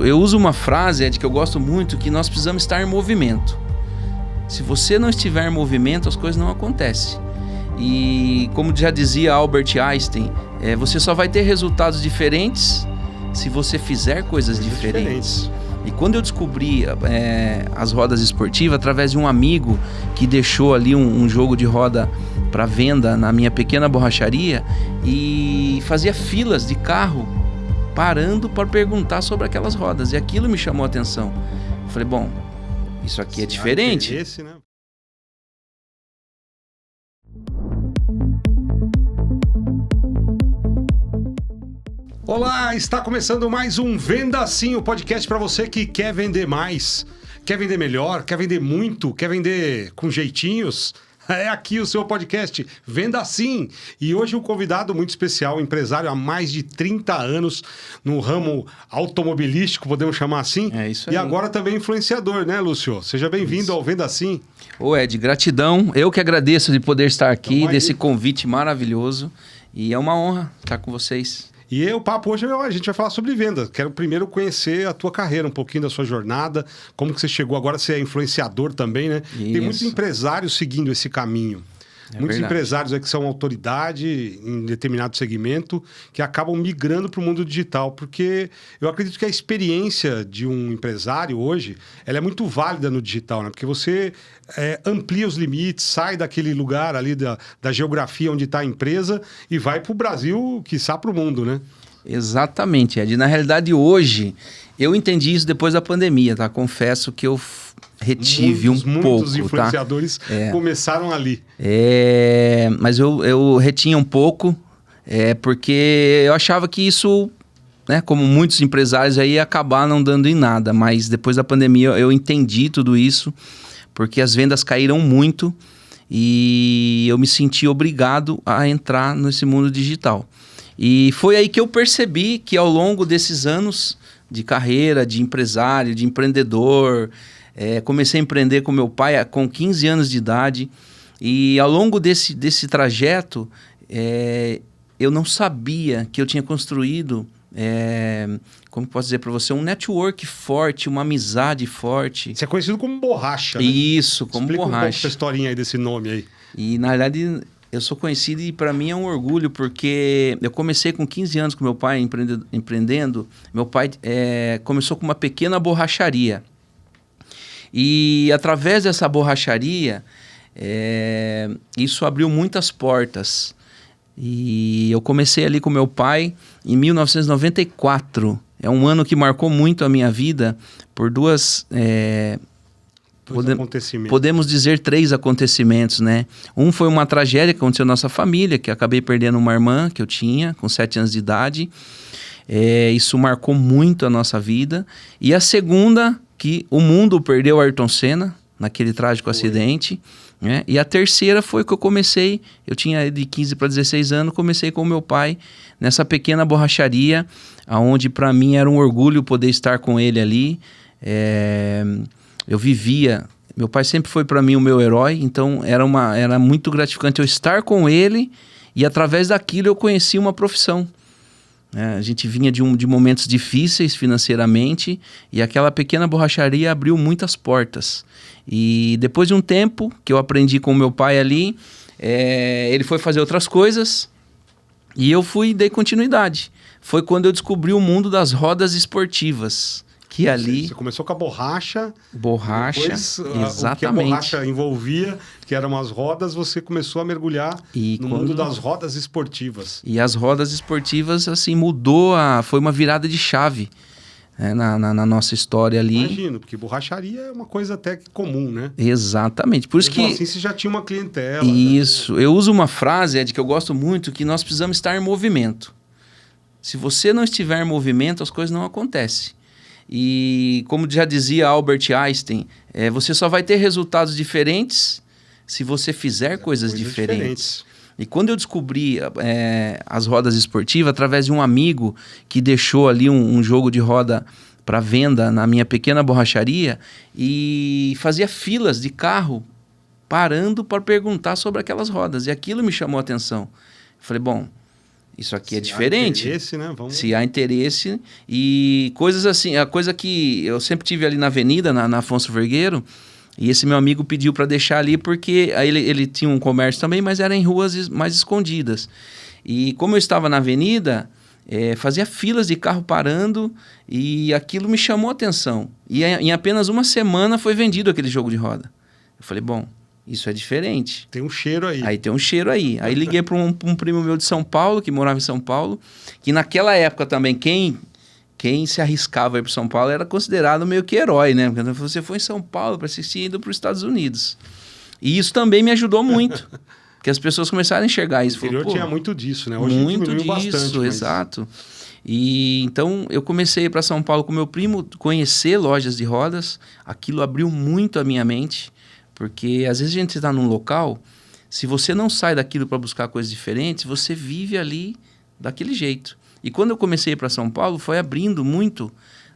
Eu uso uma frase, Ed, que eu gosto muito, que nós precisamos estar em movimento. Se você não estiver em movimento, as coisas não acontecem. E como já dizia Albert Einstein, você só vai ter resultados diferentes se você fizer coisas diferentes. E quando eu descobri as rodas esportivas, através de um amigo que deixou ali um jogo de roda para venda na minha pequena borracharia e fazia filas de carro parando para perguntar sobre aquelas rodas. E aquilo me chamou a atenção. Eu falei, bom, isso aqui é diferente. Interesse, né? Olá, está começando mais um Venda Assim, o podcast para você que quer vender mais, quer vender melhor, quer vender muito, quer vender com jeitinhos. É aqui o seu podcast Venda Assim. E hoje um convidado muito especial, empresário há mais de 30 anos no ramo automobilístico, podemos chamar assim. É isso aí. E agora também influenciador, né, Lúcio? Seja bem-vindo ao Venda Assim. Ô Ed, gratidão. Eu que agradeço de poder estar aqui, desse convite maravilhoso. E é uma honra estar com vocês. E o papo hoje, a gente vai falar sobre vendas. Quero primeiro conhecer a tua carreira, um pouquinho da sua jornada, como que você chegou agora, você é influenciador também, né? Isso. Tem muitos empresários seguindo esse caminho. Muitos verdade. empresários aí que são autoridade em determinado segmento que acabam migrando para o mundo digital, porque eu acredito que a experiência de um empresário hoje, ela é muito válida no digital, né? Porque você amplia os limites, sai daquele lugar ali da geografia onde está a empresa e vai para o Brasil, quiçá para o mundo, né? Exatamente, Ed. Na realidade, hoje, eu entendi isso depois da pandemia, tá? Confesso que eu retive um pouco, muitos influenciadores tá? começaram ali. Mas eu retinha um pouco, porque eu achava que isso, né, como muitos empresários, aí ia acabar não dando em nada. Mas depois da pandemia eu entendi tudo isso, porque as vendas caíram muito e eu me senti obrigado a entrar nesse mundo digital. E foi aí que eu percebi que ao longo desses anos de carreira, de empresário, de empreendedor, comecei a empreender com meu pai com 15 anos de idade. E ao longo desse trajeto, eu não sabia que eu tinha construído, como posso dizer para você, um network forte, uma amizade forte. Você é conhecido como borracha, né? Isso, como Explica borracha. um pouco essa historinha aí desse nome aí. E na verdade eu sou conhecido e para mim é um orgulho, porque eu comecei com 15 anos com meu pai empreendendo. Meu pai começou com uma pequena borracharia. E através dessa borracharia, isso abriu muitas portas. E eu comecei ali com meu pai em 1994. É um ano que marcou muito a minha vida por podemos dizer 3 acontecimentos, né? Um foi uma tragédia que aconteceu na nossa família, que acabei perdendo uma irmã que eu tinha com 7 anos de idade. Isso marcou muito a nossa vida. E a segunda, que o mundo perdeu Ayrton Senna naquele trágico acidente, né? E a terceira foi que eu tinha de 15 para 16 anos, comecei com o meu pai nessa pequena borracharia, onde para mim era um orgulho poder estar com ele ali. Eu vivia, meu pai sempre foi para mim o meu herói, então era muito gratificante eu estar com ele e através daquilo eu conheci uma profissão. A gente vinha de momentos difíceis financeiramente e aquela pequena borracharia abriu muitas portas. E depois de um tempo que eu aprendi com o meu pai ali, ele foi fazer outras coisas e eu dei continuidade. Foi quando eu descobri o mundo das rodas esportivas. Que ali... Você começou com a borracha. Depois, exatamente. O que a borracha envolvia, que eram umas rodas, você começou a mergulhar mundo das rodas esportivas. E as rodas esportivas, assim, foi uma virada de chave, né, na nossa história ali. Imagino, porque borracharia é uma coisa até comum, né? Exatamente. Por isso que... assim você já tinha uma clientela. Isso. Né? Eu uso uma frase, Ed, que eu gosto muito, que nós precisamos estar em movimento. Se você não estiver em movimento, as coisas não acontecem. E como já dizia Albert Einstein, você só vai ter resultados diferentes se você fizer coisas diferentes. E quando eu descobri as rodas esportivas, através de um amigo que deixou ali um jogo de roda para venda na minha pequena borracharia e fazia filas de carro parando para perguntar sobre aquelas rodas. E aquilo me chamou a atenção. Eu falei, bom, isso aqui é Se diferente. há interesse, né? Se há interesse e coisas assim, a coisa que eu sempre tive ali na avenida, na Afonso Vergueiro, e esse meu amigo pediu para deixar ali porque aí ele tinha um comércio também, mas era em ruas mais escondidas. E como eu estava na avenida, fazia filas de carro parando e aquilo me chamou a atenção. E em apenas uma semana foi vendido aquele jogo de roda. Eu falei, bom, isso é diferente. Tem um cheiro aí. Aí tem um cheiro aí. Aí liguei para um primo meu de São Paulo, que morava em São Paulo, que naquela época também, quem se arriscava a ir para São Paulo era considerado meio que herói, né? Porque você foi em São Paulo para assistir indo para os Estados Unidos. E isso também me ajudou muito. Porque as pessoas começaram a enxergar isso. O interior tinha muito disso, né? Hoje muito diminuiu disso, bastante. Mas... exato. E então eu comecei a ir para São Paulo com meu primo, conhecer lojas de rodas. Aquilo abriu muito a minha mente, porque às vezes a gente está num local, se você não sai daquilo para buscar coisas diferentes, você vive ali daquele jeito. E quando eu comecei a ir para São Paulo, foi abrindo muito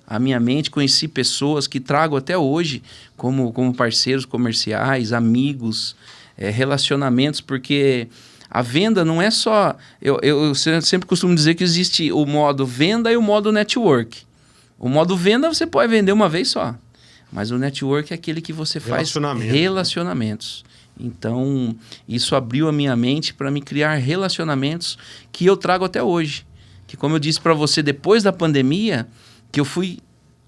a minha mente, conheci pessoas que trago até hoje como parceiros comerciais, amigos, relacionamentos, porque a venda não é só... Eu sempre costumo dizer que existe o modo venda e o modo network. O modo venda você pode vender uma vez só, mas o network é aquele que você faz relacionamentos. Então, isso abriu a minha mente para me criar relacionamentos que eu trago até hoje. Que, como eu disse para você, depois da pandemia, que eu fui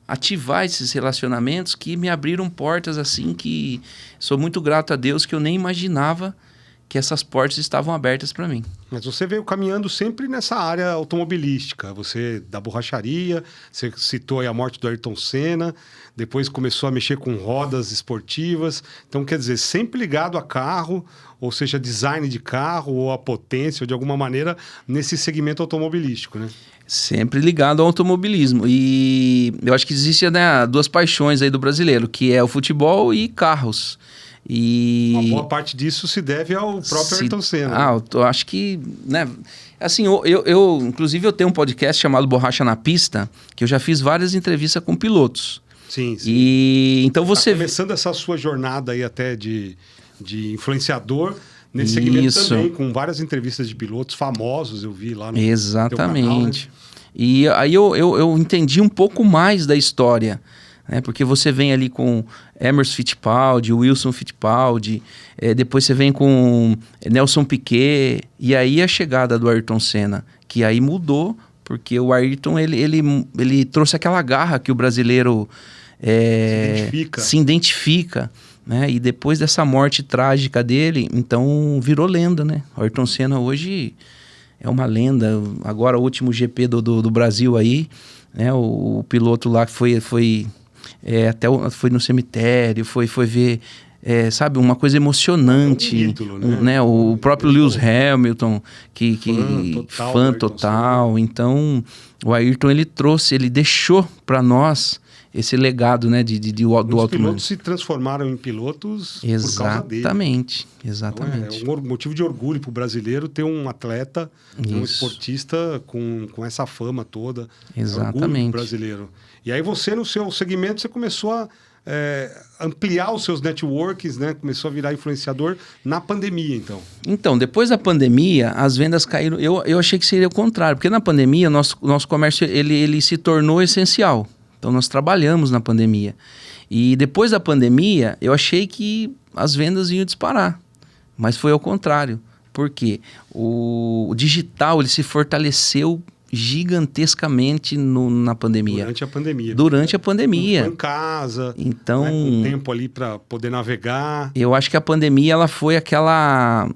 ativar esses relacionamentos que me abriram portas assim que sou muito grato a Deus que eu nem imaginava que essas portas estavam abertas para mim. Mas você veio caminhando sempre nessa área automobilística. Você da borracharia, você citou aí a morte do Ayrton Senna, depois começou a mexer com rodas esportivas. Então, quer dizer, sempre ligado a carro, ou seja, design de carro, ou a potência, ou de alguma maneira, nesse segmento automobilístico, né? Sempre ligado ao automobilismo. E eu acho que existem, né, duas paixões aí do brasileiro, que é o futebol e carros. E uma boa parte disso se deve ao próprio Ayrton Senna. Eu acho que, né, assim, eu inclusive eu tenho um podcast chamado Borracha na Pista, que eu já fiz várias entrevistas com pilotos. Sim. E então você... começando essa sua jornada aí até de influenciador nesse segmento também, com várias entrevistas de pilotos famosos, eu vi lá no Exatamente. teu canal, né? E aí eu entendi um pouco mais da história, né? Porque você vem ali com Emerson Fittipaldi, Wilson Fittipaldi, depois você vem com Nelson Piquet, e aí a chegada do Ayrton Senna, que aí mudou, porque o Ayrton ele trouxe aquela garra que o brasileiro se identifica. Né? E depois dessa morte trágica dele, então virou lenda, né? O Ayrton Senna hoje é uma lenda. Agora o último GP do Brasil aí, né? O piloto lá que foi foi no cemitério, foi ver, sabe, uma coisa emocionante. Ídolo, né? O próprio Lewis Hamilton, que fã total. Então o Ayrton ele deixou para nós esse legado, né, do automobilismo. Os pilotos se transformaram em pilotos por causa dele. Exatamente. Então, é um motivo de orgulho para o brasileiro ter um atleta, um esportista com essa fama toda. Exatamente. Orgulho brasileiro. E aí você, no seu segmento, você começou a ampliar os seus networks, né? Começou a virar influenciador na pandemia, então. Então, depois da pandemia, as vendas caíram. Eu achei que seria o contrário, porque na pandemia, nosso comércio ele se tornou essencial. Então, nós trabalhamos na pandemia. E depois da pandemia, eu achei que as vendas iam disparar. Mas foi ao contrário. Por quê? O digital ele se fortaleceu gigantescamente na pandemia. Durante a pandemia. Ficou em casa, então, com tempo ali para poder navegar. Eu acho que a pandemia ela foi aquela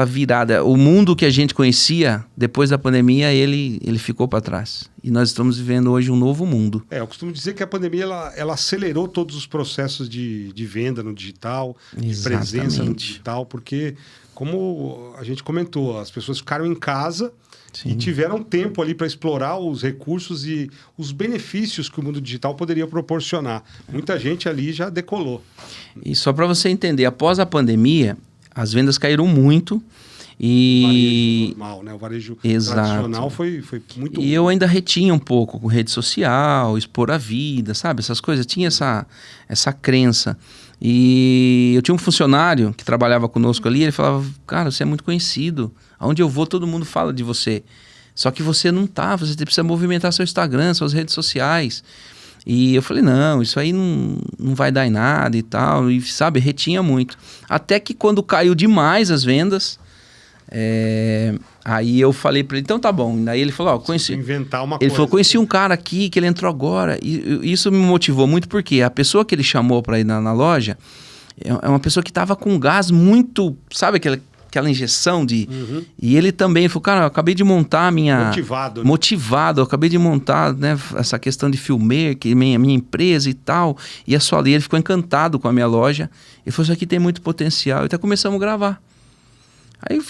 virada. O mundo que a gente conhecia, depois da pandemia, ele ficou para trás. E nós estamos vivendo hoje um novo mundo. Eu costumo dizer que a pandemia ela acelerou todos os processos de venda no digital, de presença no digital, porque, como a gente comentou, as pessoas ficaram em casa. Sim. E tiveram tempo ali para explorar os recursos e os benefícios que o mundo digital poderia proporcionar. Muita gente ali já decolou. E só para você entender, após a pandemia, as vendas caíram muito. E... O varejo normal, né? O varejo tradicional foi muito ruim. E eu ainda retinha um pouco com rede social, expor a vida, sabe? Essas coisas. Tinha essa crença. E eu tinha um funcionário que trabalhava conosco ali, ele falava, cara, você é muito conhecido. Aonde eu vou, todo mundo fala de você. Só que você não tá, você precisa movimentar seu Instagram, suas redes sociais. E eu falei, não, isso aí não vai dar em nada e tal. E, sabe, retinha muito. Até que quando caiu demais as vendas, aí eu falei pra ele, então tá bom. Daí ele falou, conheci... Inventar uma Ele coisa. falou, conheci um cara aqui, que ele entrou agora. E isso me motivou muito, porque a pessoa que ele chamou pra ir na loja é uma pessoa que tava com gás muito... Sabe aquela injeção de... E ele também falou, cara, eu acabei de montar a minha... Motivado. Né? Motivado, eu acabei de montar, né, essa questão de filmer, que minha empresa e tal. E ele ficou encantado com a minha loja. Ele falou, isso aqui tem muito potencial. E até começamos a gravar. Aí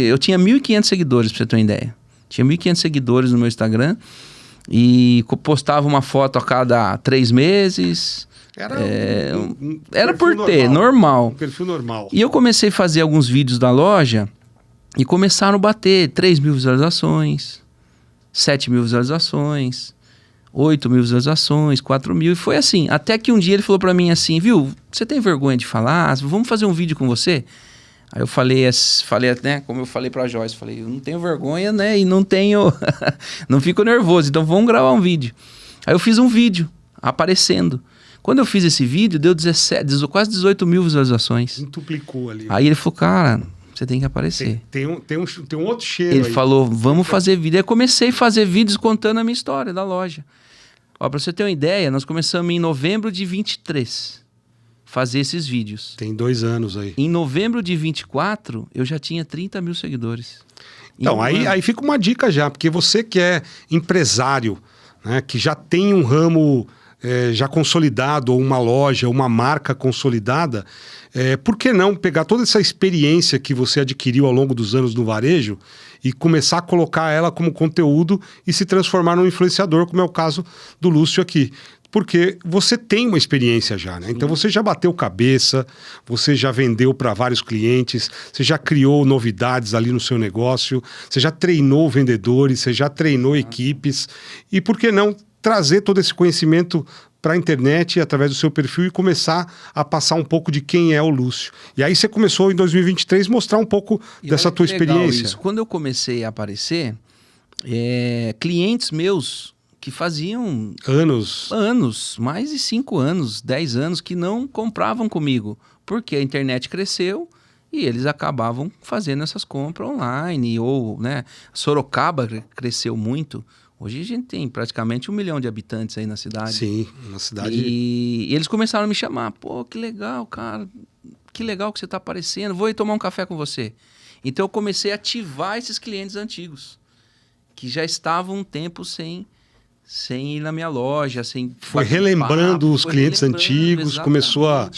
eu tinha 1.500 seguidores, pra você ter uma ideia. Tinha 1.500 seguidores no meu Instagram. E postava uma foto a cada 3 meses... Era por ter, normal. Um perfil normal. E eu comecei a fazer alguns vídeos da loja e começaram a bater 3.000 visualizações, 7.000 visualizações, 8.000 visualizações, 4.000. E foi assim, até que um dia ele falou pra mim assim, viu, você tem vergonha de falar? Vamos fazer um vídeo com você? Aí eu falei, né, como eu falei pra Joyce, falei, eu não tenho vergonha, né, e não tenho, não fico nervoso, então vamos gravar um vídeo. Aí eu fiz um vídeo aparecendo. Quando eu fiz esse vídeo, deu quase 18.000 visualizações. Duplicou ali. Aí ele falou, cara, você tem que aparecer. Tem um outro cheiro Ele aí. falou, vamos fazer vídeo. Aí eu comecei a fazer vídeos contando a minha história da loja. Ó, pra você ter uma ideia, nós começamos em novembro de 23 fazer esses vídeos. Tem 2 anos aí. Em novembro de 24, eu já tinha 30.000 seguidores. Então, aí fica uma dica já, porque você que é empresário, né, que já tem um ramo... já consolidado, ou uma loja, uma marca consolidada, por que não pegar toda essa experiência que você adquiriu ao longo dos anos no varejo e começar a colocar ela como conteúdo e se transformar num influenciador, como é o caso do Lúcio aqui. Porque você tem uma experiência já, né? Então você já bateu cabeça, você já vendeu para vários clientes, você já criou novidades ali no seu negócio, você já treinou vendedores, você já treinou equipes. E por que não trazer todo esse conhecimento para a internet através do seu perfil e começar a passar um pouco de quem é o Lúcio. E aí você começou em 2023 mostrar um pouco dessa tua experiência. Isso. Quando eu comecei a aparecer, clientes meus que faziam anos, mais de 5 anos, 10 anos, que não compravam comigo, porque a internet cresceu e eles acabavam fazendo essas compras online, ou, né, Sorocaba cresceu muito. Hoje a gente tem praticamente 1 milhão de habitantes aí na cidade. Sim, uma cidade... E eles começaram a me chamar. Pô, que legal, cara. Que legal que você está aparecendo. Vou ir tomar um café com você. Então eu comecei a ativar esses clientes antigos, que já estavam um tempo sem ir na minha loja, sem... Foi relembrando os clientes antigos, exatamente. Começou a...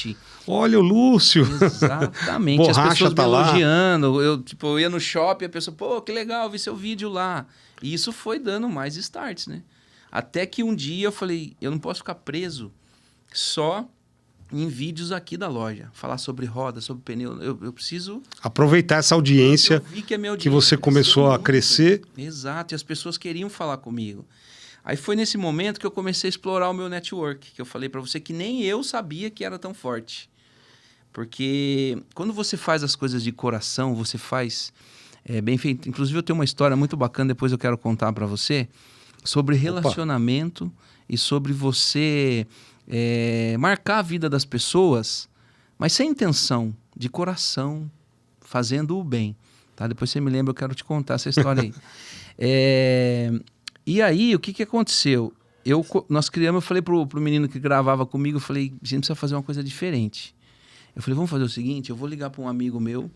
Olha o Lúcio! Exatamente. Borracha as pessoas tá me lá. elogiando. Eu ia no shopping, a pessoa, pô, que legal, vi seu vídeo lá. E isso foi dando mais starts, né? Até que um dia eu falei, eu não posso ficar preso só em vídeos aqui da loja. Falar sobre roda, sobre pneu. Eu preciso... aproveitar essa audiência, que você começou a crescer. Exato, e as pessoas queriam falar comigo. Aí foi nesse momento que eu comecei a explorar o meu network, que eu falei para você que nem eu sabia que era tão forte. Porque quando você faz as coisas de coração, você faz bem feito. Inclusive eu tenho uma história muito bacana, depois eu quero contar para você, sobre relacionamento e sobre você marcar a vida das pessoas, mas sem intenção, de coração, fazendo o bem. Tá? Depois você me lembra, eu quero te contar essa história aí. E aí, o que aconteceu? Nós criamos, eu falei pro menino que gravava comigo, eu falei, a gente precisa fazer uma coisa diferente. Eu falei, vamos fazer o seguinte, eu vou ligar para um amigo meu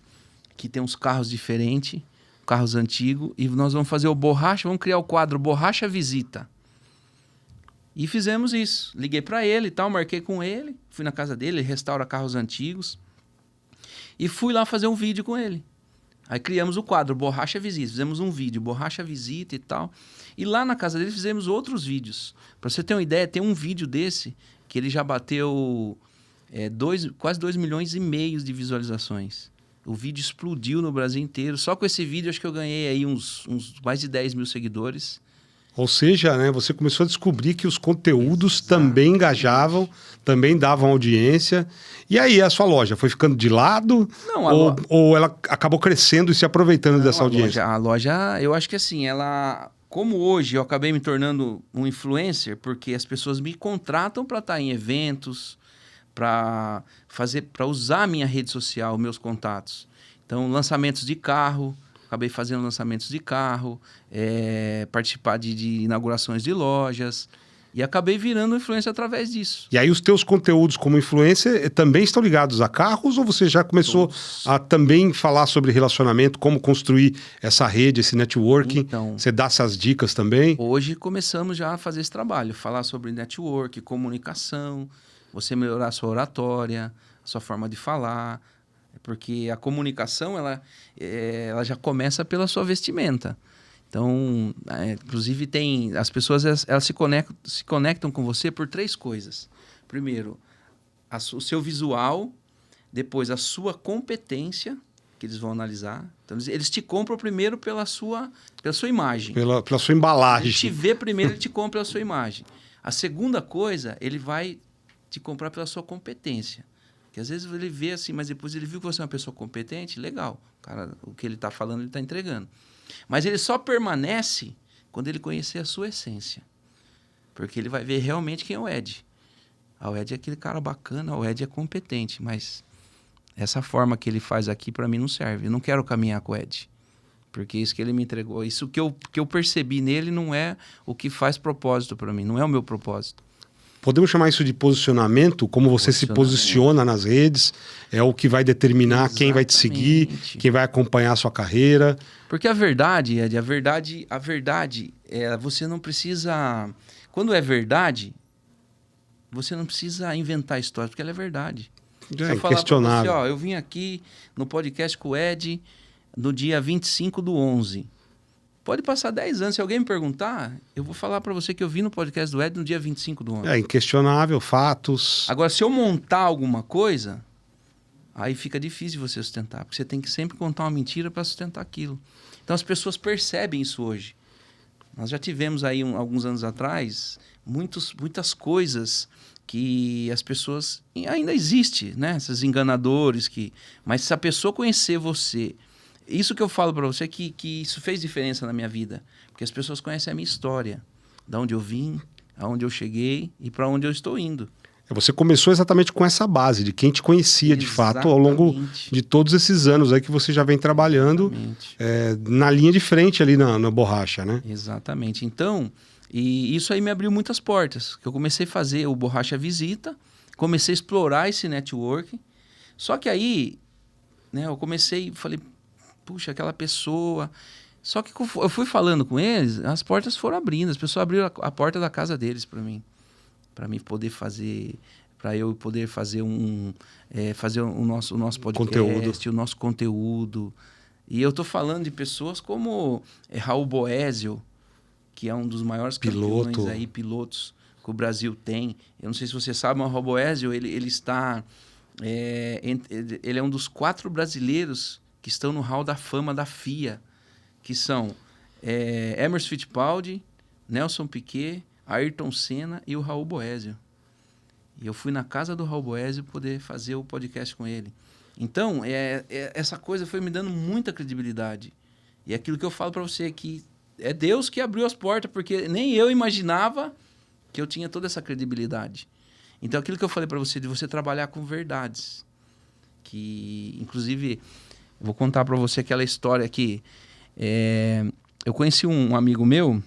que tem uns carros diferentes, carros antigos, e nós vamos fazer o Borracha, vamos criar o quadro Borracha Visita. E fizemos isso. Liguei para ele e tal, marquei com ele, fui na casa dele, ele restaura carros antigos, e fui lá fazer um vídeo com ele. Aí criamos o quadro Borracha Visita, fizemos um vídeo, Borracha Visita e tal. E lá na casa dele fizemos outros vídeos. Para você ter uma ideia, tem um vídeo desse que ele já bateu quase 2,5 milhões de visualizações. O vídeo explodiu no Brasil inteiro. Só com esse vídeo, acho que eu ganhei aí uns mais de 10 mil seguidores. Ou seja, né, você começou a descobrir que os conteúdos também engajavam, também davam audiência. E aí, a sua loja foi ficando de lado? Não, ou ela acabou crescendo e se aproveitando dessa audiência? A loja, eu acho que assim, ela... Como hoje eu acabei me tornando um influencer, porque as pessoas me contratam para estar em eventos, para usar a minha rede social, meus contatos. Então, lançamentos de carro, acabei fazendo lançamentos de carro, participar de inaugurações de lojas, e acabei virando influencer através disso. E aí os teus conteúdos como influencer também estão ligados a carros, ou você já começou a também falar sobre relacionamento, como construir essa rede, esse networking? Então, você dá essas dicas também? Hoje começamos já a fazer esse trabalho, falar sobre network, comunicação, você melhorar a sua oratória, a sua forma de falar, porque a comunicação ela já começa pela sua vestimenta. Então, inclusive as pessoas elas se conectam com você por 3 coisas. Primeiro, o seu visual, depois a sua competência, que eles vão analisar. Então, eles te compram primeiro pela sua imagem. Pela sua embalagem. Ele te vê primeiro, ele te compra pela sua imagem. A segunda coisa, ele vai te comprar pela sua competência. Porque às vezes ele vê assim, mas depois ele viu que você é uma pessoa competente, legal. Cara, o que ele está falando, ele está entregando. Mas ele só permanece quando ele conhecer a sua essência. Porque ele vai ver realmente quem é o Ed. O Ed é aquele cara bacana, o Ed é competente, mas essa forma que ele faz aqui para mim não serve. Eu não quero caminhar com o Ed. Porque isso que ele me entregou, isso que eu percebi nele não é o que faz propósito para mim, não é o meu propósito. Podemos chamar isso de posicionamento? Como você se posiciona nas redes, é o que vai determinar Exatamente. Quem vai te seguir, quem vai acompanhar a sua carreira. Porque a verdade, Ed, a verdade você não precisa... Quando é verdade, você não precisa inventar história, porque ela é verdade. É inquestionável. Você, eu vim aqui no podcast com o Ed no dia 25/11. Pode passar 10 anos. Se alguém me perguntar, eu vou falar para você que eu vi no podcast do Ed no dia 25/11. É inquestionável, fatos. Agora, se eu montar alguma coisa, aí fica difícil você sustentar, porque você tem que sempre contar uma mentira para sustentar aquilo. Então, as pessoas percebem isso hoje. Nós já tivemos aí, alguns anos atrás, muitas coisas que as pessoas... Ainda existe, né? Esses enganadores que... Mas se a pessoa conhecer você... Isso que eu falo para você que isso fez diferença na minha vida. Porque as pessoas conhecem a minha história. Da onde eu vim, aonde eu cheguei e para onde eu estou indo. Você começou exatamente com essa base, de quem te conhecia de fato ao longo de todos esses anos aí que você já vem trabalhando na linha de frente ali na Borracha, né? Exatamente. Então, e isso aí me abriu muitas portas. Que eu comecei a fazer o Borracha Visita, comecei a explorar esse network. Só que aí, né, eu comecei, falei... Puxa, aquela pessoa... Só que eu fui falando com eles, as portas foram abrindo. As pessoas abriram a porta da casa deles para mim. Para mim poder fazer... Para eu poder fazer fazer o nosso podcast, o nosso conteúdo. E eu tô falando de pessoas como Raul Boésio, que é um dos maiores pilotos que o Brasil tem. Eu não sei se você sabe, mas o Raul Boésio, ele está... ele é um dos 4 brasileiros... que estão no Hall da Fama da FIA, que são Emerson Fittipaldi, Nelson Piquet, Ayrton Senna e o Raul Boésio. E eu fui na casa do Raul Boésio poder fazer o podcast com ele. Então, essa coisa foi me dando muita credibilidade. E aquilo que eu falo para você, que é Deus que abriu as portas, porque nem eu imaginava que eu tinha toda essa credibilidade. Então, aquilo que eu falei para você, de você trabalhar com verdades, que, inclusive... Vou contar para você aquela história que eu conheci um amigo meu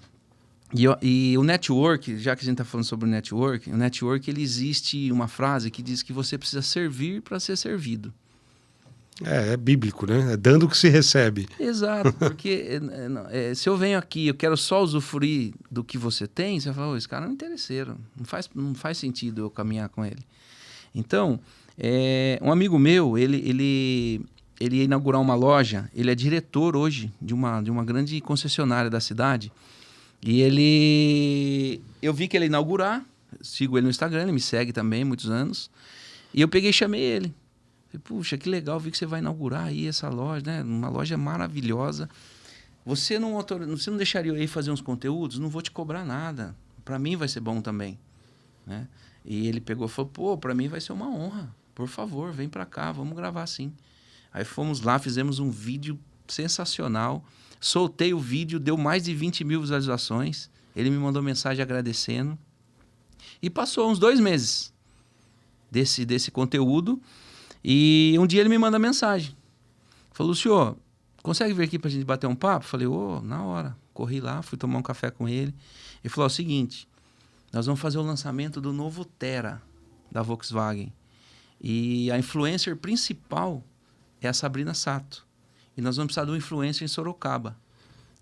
e o network, já que a gente está falando sobre o network, ele existe uma frase que diz que você precisa servir para ser servido. É bíblico, né? É dando que se recebe. Exato, porque se eu venho aqui eu quero só usufruir do que você tem, você fala, esse cara não é interesseiro, não faz sentido eu caminhar com ele. Então, um amigo meu, ele ia inaugurar uma loja, ele é diretor hoje de uma grande concessionária da cidade, e eu vi que ele ia inaugurar, sigo ele no Instagram, ele me segue também há muitos anos, e eu peguei e chamei ele. Falei, puxa, que legal, vi que você vai inaugurar aí essa loja, né? Uma loja maravilhosa. você não deixaria eu ir fazer uns conteúdos? Não vou te cobrar nada. Para mim vai ser bom também. Né? E ele pegou e falou, pô, para mim vai ser uma honra. Por favor, vem para cá, vamos gravar sim. Aí fomos lá, fizemos um vídeo sensacional. Soltei o vídeo, deu mais de 20 mil visualizações. Ele me mandou mensagem agradecendo. E passou uns 2 meses desse conteúdo. E um dia ele me manda mensagem. Falou, senhor, consegue vir aqui pra gente bater um papo? Falei, na hora. Corri lá, fui tomar um café com ele. Ele falou o seguinte, nós vamos fazer o lançamento do novo Tera da Volkswagen. E a influencer principal é a Sabrina Sato. E nós vamos precisar de um influencer em Sorocaba.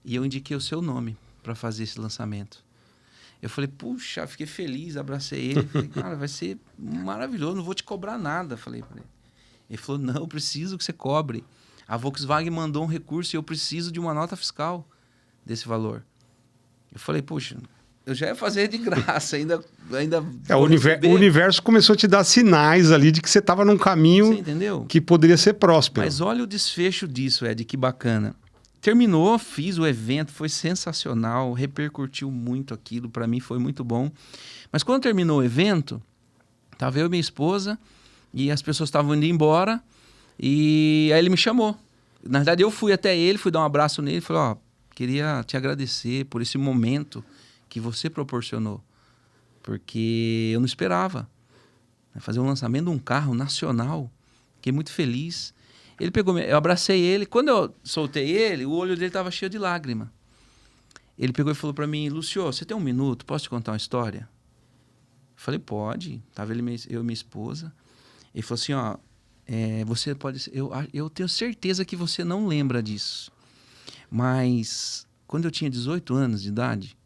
E eu indiquei o seu nome para fazer esse lançamento. Eu falei, puxa, fiquei feliz, abracei ele. Falei, cara, vai ser maravilhoso, não vou te cobrar nada. Falei para ele. Ele falou, não, preciso que você cobre. A Volkswagen mandou um recurso e eu preciso de uma nota fiscal desse valor. Eu falei, puxa, eu já ia fazer de graça, ainda o universo começou a te dar sinais ali de que você estava num caminho que poderia ser próspero. Mas olha o desfecho disso, Ed, que bacana. Terminou, fiz o evento, foi sensacional, repercutiu muito aquilo, para mim foi muito bom. Mas quando terminou o evento, tava eu e minha esposa e as pessoas estavam indo embora e aí ele me chamou. Na verdade, eu fui até ele, fui dar um abraço nele e falei, queria te agradecer por esse momento que você proporcionou, porque eu não esperava fazer um lançamento de um carro nacional. Fiquei muito feliz. Ele pegou, eu abracei ele. Quando eu soltei ele, o olho dele estava cheio de lágrima. Ele pegou e falou para mim, Lúcio, você tem um minuto? Posso te contar uma história? Eu falei, pode. Tava eu e minha esposa. Ele falou assim, você pode... Eu tenho certeza que você não lembra disso. Mas quando eu tinha 18 anos de idade,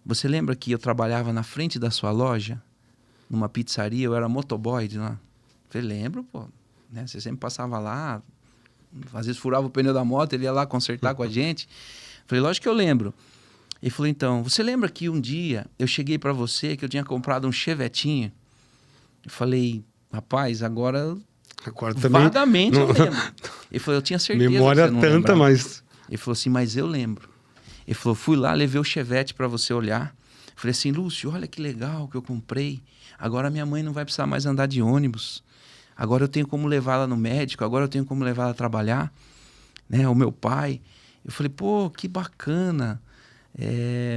você lembra que eu trabalhava na frente da sua loja, numa pizzaria, eu era motoboy de lá? Eu falei, lembro, pô. Né? Você sempre passava lá, às vezes furava o pneu da moto, ele ia lá consertar com a gente. Eu falei, lógico que eu lembro. Ele falou, então, você lembra que um dia eu cheguei para você que eu tinha comprado um Chevetinho? Eu falei, rapaz, agora também vagamente eu lembro. Ele falou, eu tinha certeza memória que você não tanta, lembrava. mas... Ele falou assim, mas eu lembro. Ele falou, fui lá, levei o Chevette para você olhar. Eu falei assim, Lúcio, olha que legal que eu comprei. Agora minha mãe não vai precisar mais andar de ônibus. Agora eu tenho como levá-la no médico, agora eu tenho como levá-la a trabalhar, né? O meu pai. Eu falei, pô, que bacana,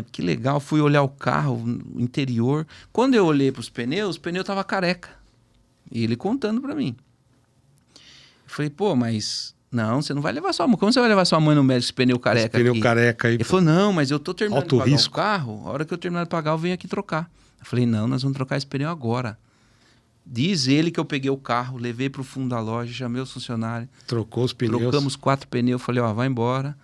que legal. Fui olhar o carro, o interior. Quando eu olhei para os pneus, o pneu estava careca. E ele contando para mim. Eu falei, pô, mas não, você não vai levar sua mãe. Como você vai levar sua mãe no médico esse pneu careca esse pneu careca aí. Ele falou, não, mas eu tô terminando de pagar risco. o carro, a hora que eu terminar de pagar eu venho aqui trocar. Eu falei, não, nós vamos trocar esse pneu agora. Diz ele que eu peguei o carro, levei para o fundo da loja, chamei os funcionários. Trocou os pneus. Trocamos 4 pneus. Falei, vai embora.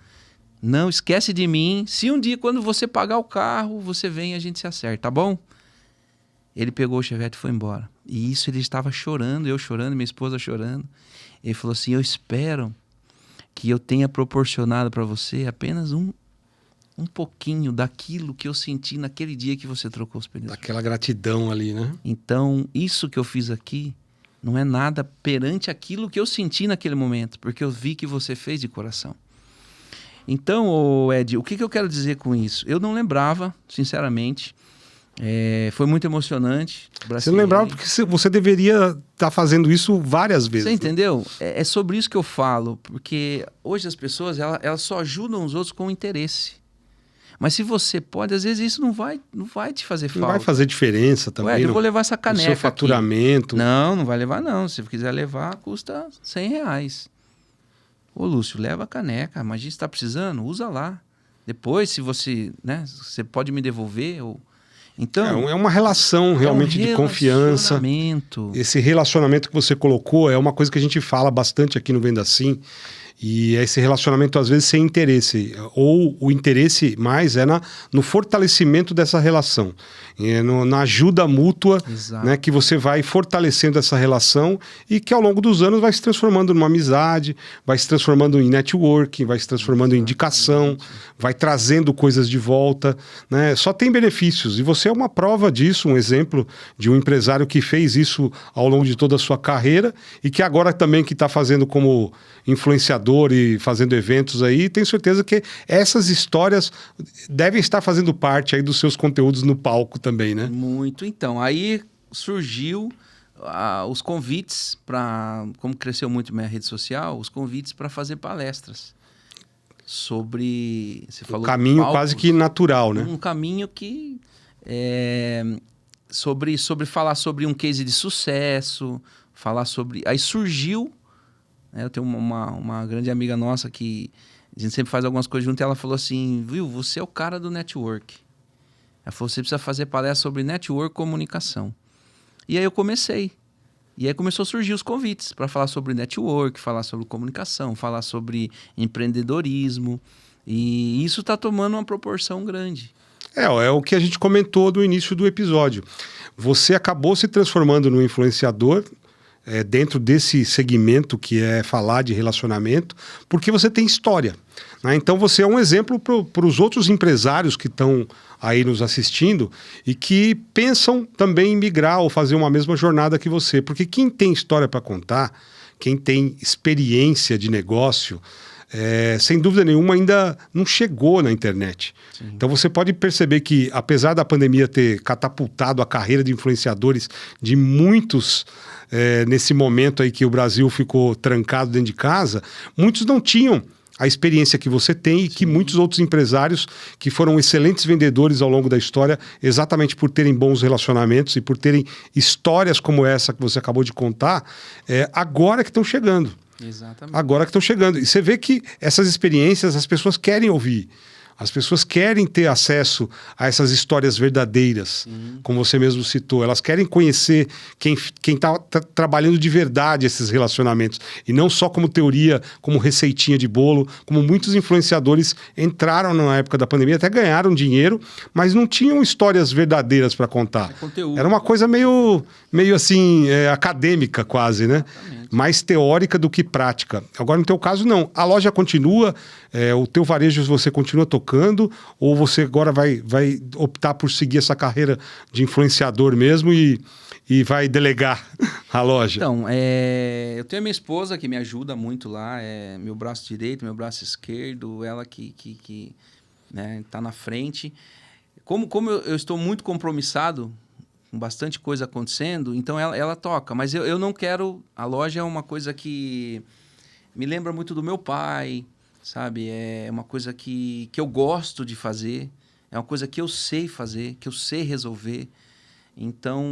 Não esquece de mim. Se um dia, quando você pagar o carro, você vem e a gente se acerta, tá bom? Ele pegou o Chevette e foi embora. E isso ele estava chorando, eu chorando, minha esposa chorando. Ele falou assim, eu espero que eu tenha proporcionado para você apenas um pouquinho daquilo que eu senti naquele dia que você trocou os pneus. Daquela gratidão ali, né? Então, isso que eu fiz aqui não é nada perante aquilo que eu senti naquele momento, porque eu vi que você fez de coração. Então, Ed, o que eu quero dizer com isso? Eu não lembrava, sinceramente. Foi muito emocionante. Você não lembrava porque você deveria estar fazendo isso várias vezes. Você entendeu? É sobre isso que eu falo, porque hoje as pessoas elas só ajudam os outros com interesse. Mas se você pode, às vezes isso não vai te fazer falta. Não vai fazer diferença também. Eu vou levar essa caneca no seu faturamento. Aqui. Não vai levar não. Se quiser levar, custa R$100. Ô Lúcio, leva a caneca. Mas se está precisando, usa lá. Depois, se você, né, você pode me devolver. Então, é uma relação realmente de confiança. Esse relacionamento que você colocou é uma coisa que a gente fala bastante aqui no Venda Sim. E esse relacionamento, às vezes, sem interesse. Ou o interesse mais é no fortalecimento dessa relação. Na ajuda mútua, né, que você vai fortalecendo essa relação e que, ao longo dos anos, vai se transformando numa amizade, vai se transformando em networking, vai se transformando em indicação, vai trazendo coisas de volta. Né? Só tem benefícios. E você é uma prova disso, um exemplo de um empresário que fez isso ao longo de toda a sua carreira e que agora também que está fazendo como influenciador, influenciador e fazendo eventos aí, tenho certeza que essas histórias devem estar fazendo parte aí dos seus conteúdos no palco também, né? Muito. Então, aí surgiu os convites para, como cresceu muito minha rede social, os convites para fazer palestras sobre... Você falou um caminho palcos, quase que natural, né? Um caminho que... sobre falar sobre um case de sucesso, falar sobre... Aí surgiu... Né, eu tenho uma grande amiga nossa que a gente sempre faz algumas coisas junto e ela falou assim, viu, você é o cara do network. Ela falou, você precisa fazer palestra sobre network e comunicação. E aí eu comecei. E aí começou a surgir os convites para falar sobre network, falar sobre comunicação, falar sobre empreendedorismo. E isso está tomando uma proporção grande. É o que a gente comentou no início do episódio. Você acabou se transformando num influenciador dentro desse segmento que é falar de relacionamento, porque você tem história. Né? Então você é um exemplo para os outros empresários que estão aí nos assistindo e que pensam também em migrar ou fazer uma mesma jornada que você. Porque quem tem história para contar, quem tem experiência de negócio, sem dúvida nenhuma ainda não chegou na internet. Sim. Então você pode perceber que, apesar da pandemia ter catapultado a carreira de influenciadores de muitos nesse momento aí que o Brasil ficou trancado dentro de casa, muitos não tinham a experiência que você tem e que muitos outros empresários que foram excelentes vendedores ao longo da história, exatamente por terem bons relacionamentos e por terem histórias como essa que você acabou de contar, agora que estão chegando. Exatamente. Agora que estão chegando. E você vê que essas experiências as pessoas querem ouvir. As pessoas querem ter acesso a essas histórias verdadeiras, como você mesmo citou. Elas querem conhecer quem está trabalhando de verdade esses relacionamentos. E não só como teoria, como receitinha de bolo, como muitos influenciadores entraram na época da pandemia, até ganharam dinheiro, mas não tinham histórias verdadeiras para contar. Era uma coisa meio assim, acadêmica quase, né? Exatamente. Mais teórica do que prática. Agora, no teu caso, não. A loja continua, o teu varejo você continua tocando, ou você agora vai optar por seguir essa carreira de influenciador mesmo e vai delegar a loja? Então, eu tenho a minha esposa que me ajuda muito lá, meu braço direito, meu braço esquerdo, ela que né, tá na frente. Como eu estou muito compromissado, com bastante coisa acontecendo, então ela toca. Mas eu não quero... A loja é uma coisa que me lembra muito do meu pai, sabe? É uma coisa que eu gosto de fazer, é uma coisa que eu sei fazer, que eu sei resolver. Então,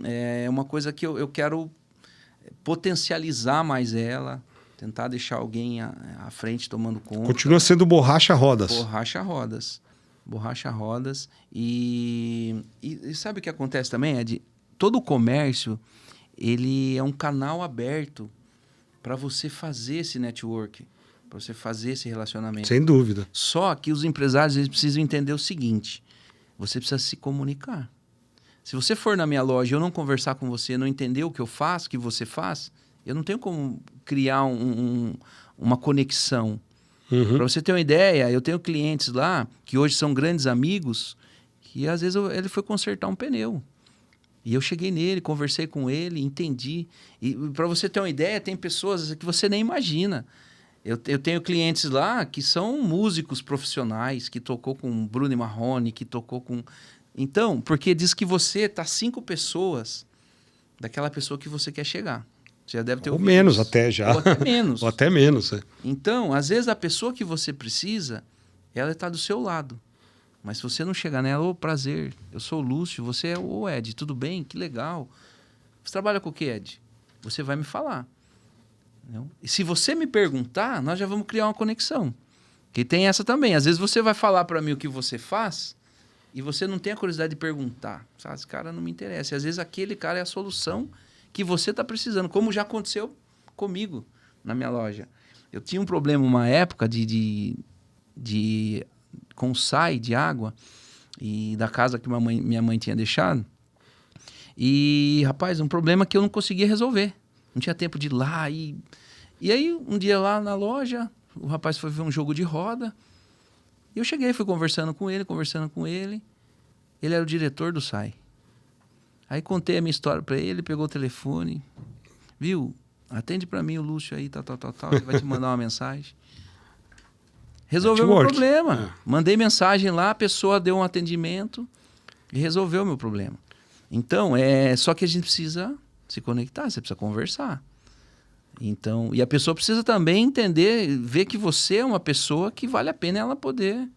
é uma coisa que eu quero potencializar mais ela, tentar deixar alguém à frente tomando conta. Continua sendo borracha rodas. Borracha rodas. E sabe o que acontece também, Ed? Todo o comércio, ele é um canal aberto para você fazer esse network, para você fazer esse relacionamento. Sem dúvida. Só que os empresários eles precisam entender o seguinte, você precisa se comunicar. Se você for na minha loja e eu não conversar com você, não entender o que eu faço, o que você faz, eu não tenho como criar uma conexão. Para você ter uma ideia, eu tenho clientes lá que hoje são grandes amigos que às vezes ele foi consertar um pneu. E eu cheguei nele, conversei com ele, entendi. E para você ter uma ideia, tem pessoas que você nem imagina. Eu tenho clientes lá que são músicos profissionais, que tocou com Bruno Marrone, que tocou com... Então, porque diz que você tá 5 pessoas daquela pessoa que você quer chegar. Você já deve ter ouvido menos isso. até já. Ou até menos. Ou até menos, Então, às vezes a pessoa que você precisa, ela está do seu lado. Mas se você não chegar nela, prazer, eu sou o Lúcio, você é o Ed, tudo bem? Que legal. Você trabalha com o que, Ed? Você vai me falar. Entendeu? E se você me perguntar, nós já vamos criar uma conexão. Que tem essa também. Às vezes você vai falar para mim o que você faz e você não tem a curiosidade de perguntar. Sabe?Esse cara não me interessa. E às vezes aquele cara é a solução que você está precisando, como já aconteceu comigo na minha loja. Eu tinha um problema uma época com SAI de água e da casa que minha mãe tinha deixado. E, rapaz, um problema que eu não conseguia resolver. Não tinha tempo de ir lá. E aí, um dia lá na loja, o rapaz foi ver um jogo de roda. E eu cheguei, fui conversando com ele. Ele era o diretor do SAI. Aí contei a minha história para ele pegou o telefone. Viu? atende para mim o Lúcio aí, tal. Ele vai te mandar uma mensagem. Resolveu meu Network. problema. Mandei mensagem lá, a pessoa deu um atendimento e resolveu o meu problema. Então, só que a gente precisa se conectar, você precisa conversar. Então, e a pessoa precisa também entender, ver que você é uma pessoa que vale a pena ela poder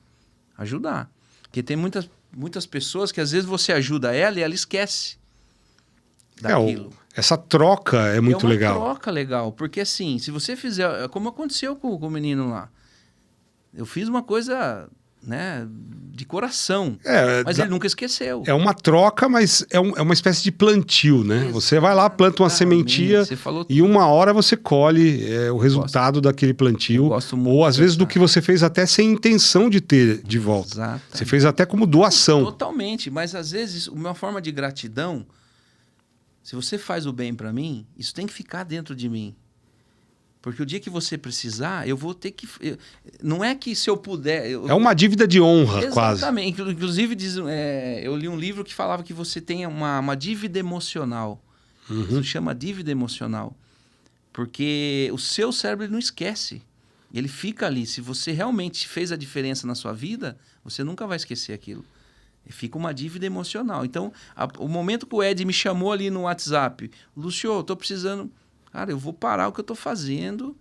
ajudar. Porque tem muitas pessoas que às vezes você ajuda ela e ela esquece daquilo. Essa troca é muito legal. É uma troca legal, porque assim, se você fizer, como aconteceu com o menino lá, eu fiz uma coisa, né, de coração, mas ele nunca esqueceu. É uma troca, mas é uma espécie de plantio, né? Exatamente. Você vai lá, planta uma sementia e uma hora você colhe o resultado daquele plantio. Eu gosto muito ou às vezes do que você fez até sem intenção de ter de volta. Exatamente. Você fez até como doação. Totalmente, mas às vezes uma forma de gratidão, se você faz o bem para mim, isso tem que ficar dentro de mim. Porque o dia que você precisar, eu vou ter que... não é que se eu puder... É uma dívida de honra, quase. Exatamente. Inclusive, eu li um livro que falava que você tem uma dívida emocional. Isso chama dívida emocional. Porque o seu cérebro ele não esquece. Ele fica ali. Se você realmente fez a diferença na sua vida, você nunca vai esquecer aquilo. Fica uma dívida emocional. Então, o momento que o Ed me chamou ali no WhatsApp, Lúcio, eu tô precisando... Cara, eu vou parar o que eu tô fazendo.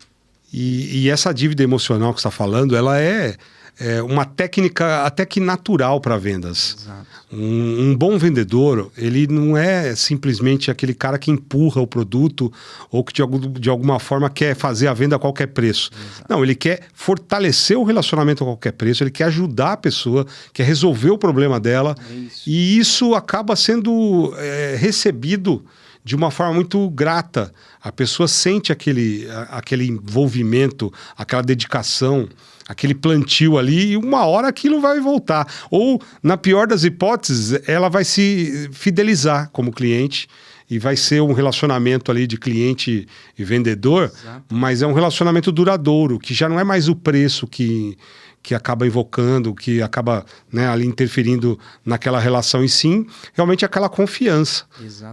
E essa dívida emocional que você está falando, ela é uma técnica até que natural para vendas. Exato. Um bom vendedor, ele não é simplesmente aquele cara que empurra o produto ou que de alguma forma quer fazer a venda a qualquer preço. Exato. Não, ele quer fortalecer o relacionamento a qualquer preço, ele quer ajudar a pessoa, quer resolver o problema dela. E isso acaba sendo recebido de uma forma muito grata. A pessoa sente aquele envolvimento, aquela dedicação, aquele plantio ali, e uma hora aquilo vai voltar. Ou, na pior das hipóteses, ela vai se fidelizar como cliente e vai ser um relacionamento ali de cliente e vendedor, Exato. Mas é um relacionamento duradouro, que já não é mais o preço que acaba invocando, que acaba, né, ali interferindo naquela relação, e sim, realmente aquela confiança.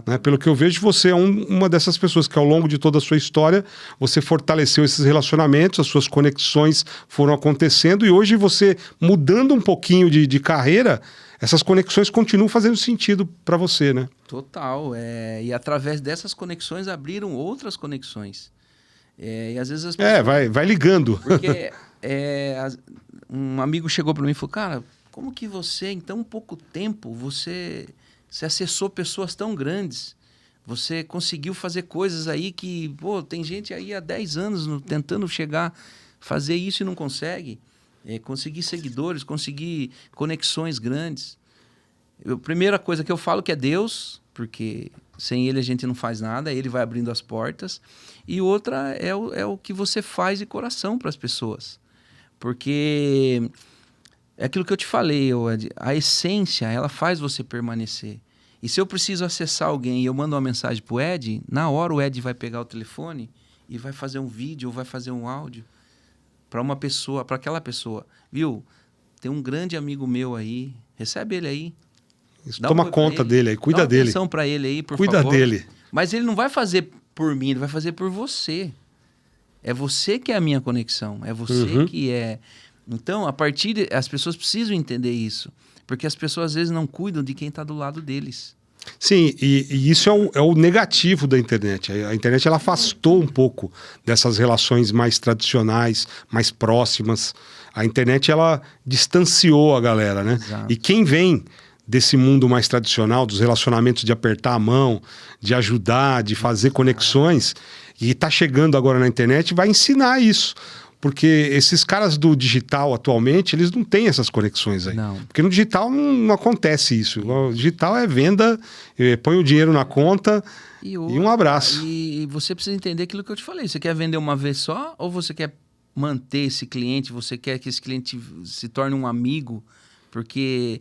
Né? Pelo que eu vejo, você é uma dessas pessoas que ao longo de toda a sua história, você fortaleceu esses relacionamentos, as suas conexões foram acontecendo, e hoje você, mudando um pouquinho de carreira, essas conexões continuam fazendo sentido para você, né? Total. E através dessas conexões abriram outras conexões. E às vezes as pessoas... vai ligando. Porque um amigo chegou para mim e falou, cara, como que você, em tão pouco tempo, você acessou pessoas tão grandes? Você conseguiu fazer coisas aí que, pô, tem gente aí há 10 anos tentando fazer isso e não consegue. Conseguir seguidores, conseguir conexões grandes. A primeira coisa que eu falo que é Deus, porque sem Ele a gente não faz nada, Ele vai abrindo as portas. E outra é o que você faz de coração para as pessoas. Porque é aquilo que eu te falei, Ed, a essência, ela faz você permanecer. E se eu preciso acessar alguém e eu mando uma mensagem pro Ed, na hora o Ed vai pegar o telefone e vai fazer um vídeo ou vai fazer um áudio para uma pessoa, para aquela pessoa. Viu? Tem um grande amigo meu aí, recebe ele aí. Toma conta dele aí, cuida dele. Dá atenção para ele aí, por favor. Cuida dele. Mas ele não vai fazer por mim, ele vai fazer por você. É você que é a minha conexão, é você que é... Então, as pessoas precisam entender isso, porque as pessoas às vezes não cuidam de quem está do lado deles. Sim, e isso é o negativo da internet. A internet ela afastou um pouco dessas relações mais tradicionais, mais próximas. A internet ela distanciou a galera, né? Exato. E quem vem desse mundo mais tradicional, dos relacionamentos de apertar a mão, de ajudar, de fazer conexões, e está chegando agora na internet, vai ensinar isso. Porque esses caras do digital atualmente, eles não têm essas conexões aí. Não. Porque no digital não acontece isso. O digital é venda, põe o dinheiro na conta e um abraço. E você precisa entender aquilo que eu te falei. Você quer vender uma vez só ou você quer manter esse cliente? Você quer que esse cliente se torne um amigo? Porque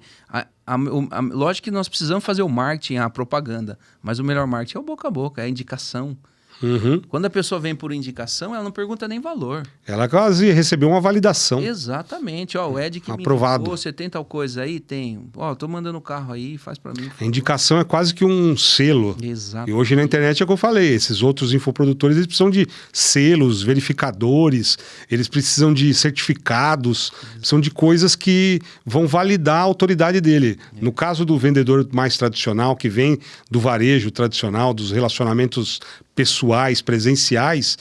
lógico que nós precisamos fazer o marketing, a propaganda. Mas o melhor marketing é o boca a boca, é a indicação. Uhum. Quando a pessoa vem por indicação, ela não pergunta nem valor. Ela quase recebeu uma validação. Exatamente. Ó, o Ed que Aprovado. me indicou, você tem tal coisa aí? Tenho. Ó, tô mandando o carro aí, faz para mim. A indicação é quase que um selo. Exato. E hoje na internet é o que eu falei, esses outros infoprodutores, eles precisam de selos, verificadores, eles precisam de certificados, precisam de coisas que vão validar a autoridade dele. No caso do vendedor mais tradicional, que vem do varejo tradicional, dos relacionamentos pessoais, presenciais,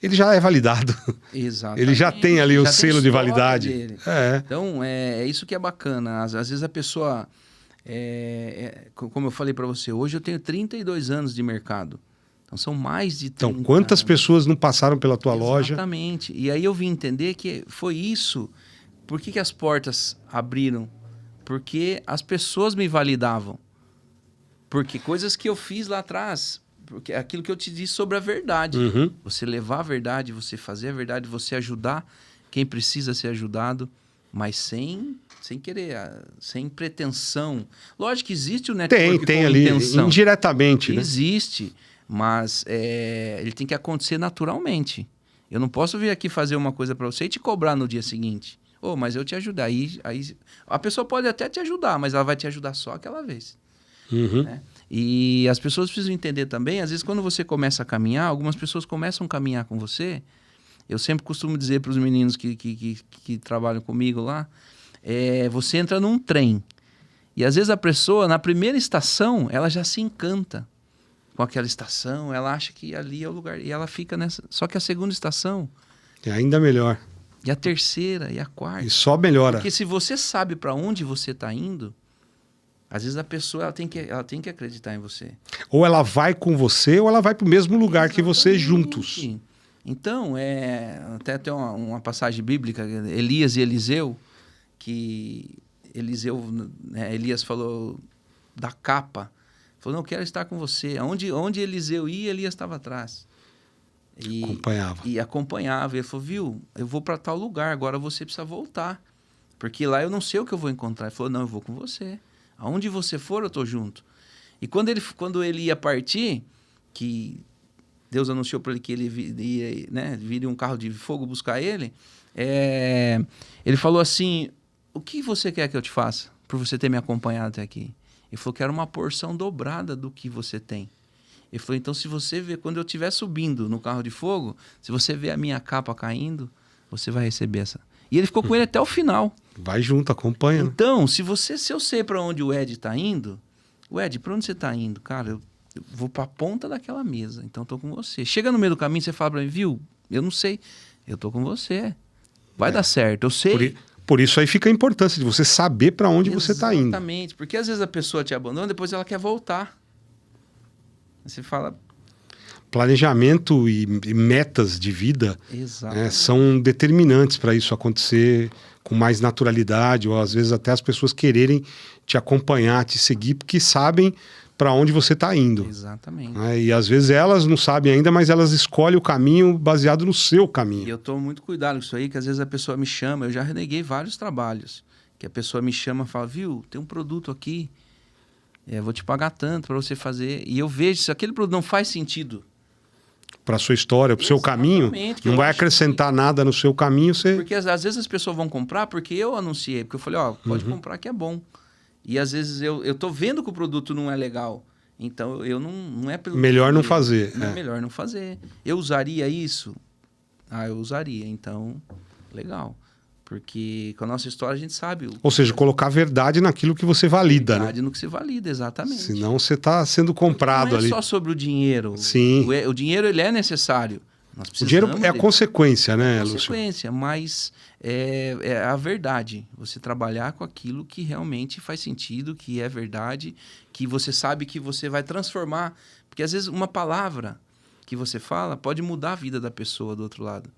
ele já é validado. Exatamente. Ele já tem ali o Já tem selo de história validade. dele. É. Então, é isso que é bacana. Às vezes a pessoa... como eu falei para você, hoje eu tenho 32 anos de mercado. Então, são mais de 30 Então, quantas anos. pessoas não passaram pela tua loja? Exatamente. E aí eu vim entender que foi isso. Por que as portas abriram? Porque as pessoas me validavam. Porque coisas que eu fiz lá atrás... Porque aquilo que eu te disse sobre a verdade. Uhum. Você levar a verdade, você fazer a verdade, você ajudar quem precisa ser ajudado, mas sem querer, sem pretensão. Lógico que existe o network Tem com ali, intenção. indiretamente, né? Existe, mas ele tem que acontecer naturalmente. Eu não posso vir aqui fazer uma coisa para você e te cobrar no dia seguinte. Mas eu te ajudar. Aí a pessoa pode até te ajudar, mas ela vai te ajudar só aquela vez. Uhum. Né? E as pessoas precisam entender também, às vezes quando você começa a caminhar, algumas pessoas começam a caminhar com você. Eu sempre costumo dizer para os meninos que trabalham comigo lá, você entra num trem e às vezes a pessoa, na primeira estação, ela já se encanta com aquela estação, ela acha que ali é o lugar e ela fica nessa. Só que a segunda estação... É ainda melhor. E a terceira, e a quarta. E só melhora. Porque se você sabe para onde você está indo... Às vezes a pessoa ela tem que acreditar em você. Ou ela vai com você, ou ela vai para o mesmo lugar Exatamente. que você juntos. Então, até tem uma passagem bíblica, Elias e Eliseu, que Elias falou da capa. Falou, não, eu quero estar com você. Onde Eliseu ia, Elias estava atrás. Acompanhava. E acompanhava. E ele falou, viu, eu vou para tal lugar, agora você precisa voltar. Porque lá eu não sei o que eu vou encontrar. Ele falou, não, eu vou com você. Aonde você for, eu estou junto. E quando ele ia partir, que Deus anunciou para ele que ele viria um carro de fogo buscar ele, ele falou assim, o que você quer que eu te faça por você ter me acompanhado até aqui? Ele falou, quero uma porção dobrada do que você tem. Ele falou, então se você ver, quando eu estiver subindo no carro de fogo, se você ver a minha capa caindo, você vai receber essa. E ele ficou com ele até o final. Vai junto, acompanha. Então, se eu sei para onde o Ed está indo, para onde você está indo? Cara, eu vou para a ponta daquela mesa, então estou com você. Chega no meio do caminho, você fala para mim, viu? Eu não sei, eu estou com você. Vai dar certo, eu sei. Por isso aí fica a importância de você saber para onde você está indo. Exatamente, porque às vezes a pessoa te abandona, depois ela quer voltar. Você fala... Planejamento e metas de vida são determinantes para isso acontecer com mais naturalidade, ou às vezes até as pessoas quererem te acompanhar, te seguir, porque sabem para onde você está indo. Exatamente. E às vezes elas não sabem ainda, mas elas escolhem o caminho baseado no seu caminho. E eu tomo muito cuidado com isso aí, que às vezes a pessoa me chama, eu já reneguei vários trabalhos, que a pessoa me chama e fala, viu, tem um produto aqui, vou te pagar tanto para você fazer. E eu vejo, se aquele produto não faz sentido para a sua história, para o seu caminho, não vai acrescentar nada no seu caminho. Porque às vezes as pessoas vão comprar porque eu anunciei, porque eu falei, pode comprar que é bom. E às vezes eu tô vendo que o produto não é legal, então eu não é pelo... Melhor não fazer. É melhor não fazer. Eu usaria isso? Eu usaria, então, legal. Porque com a nossa história a gente sabe... Ou seja, colocar verdade naquilo que você valida, verdade no que se valida, exatamente. Senão você está sendo comprado ali. Não é só sobre o dinheiro. Sim. O dinheiro, ele é necessário. O dinheiro é a consequência, né, Lúcio? Consequência, mas é a verdade. Você trabalhar com aquilo que realmente faz sentido, que é verdade, que você sabe que você vai transformar. Porque às vezes uma palavra que você fala pode mudar a vida da pessoa do outro lado.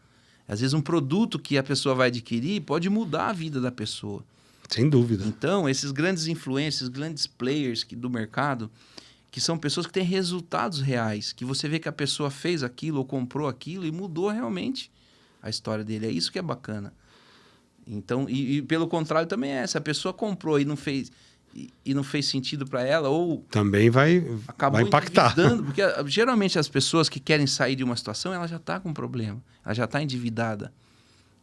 Às vezes um produto que a pessoa vai adquirir pode mudar a vida da pessoa. Sem dúvida. Então, esses grandes influencers, grandes players do mercado, que são pessoas que têm resultados reais, que você vê que a pessoa fez aquilo ou comprou aquilo e mudou realmente a história dele. É isso que é bacana. Então, e pelo contrário também se a pessoa comprou e não fez e não fez sentido para ela, ou Também vai impactar. Porque geralmente as pessoas que querem sair de uma situação, ela já está com um problema, ela já está endividada.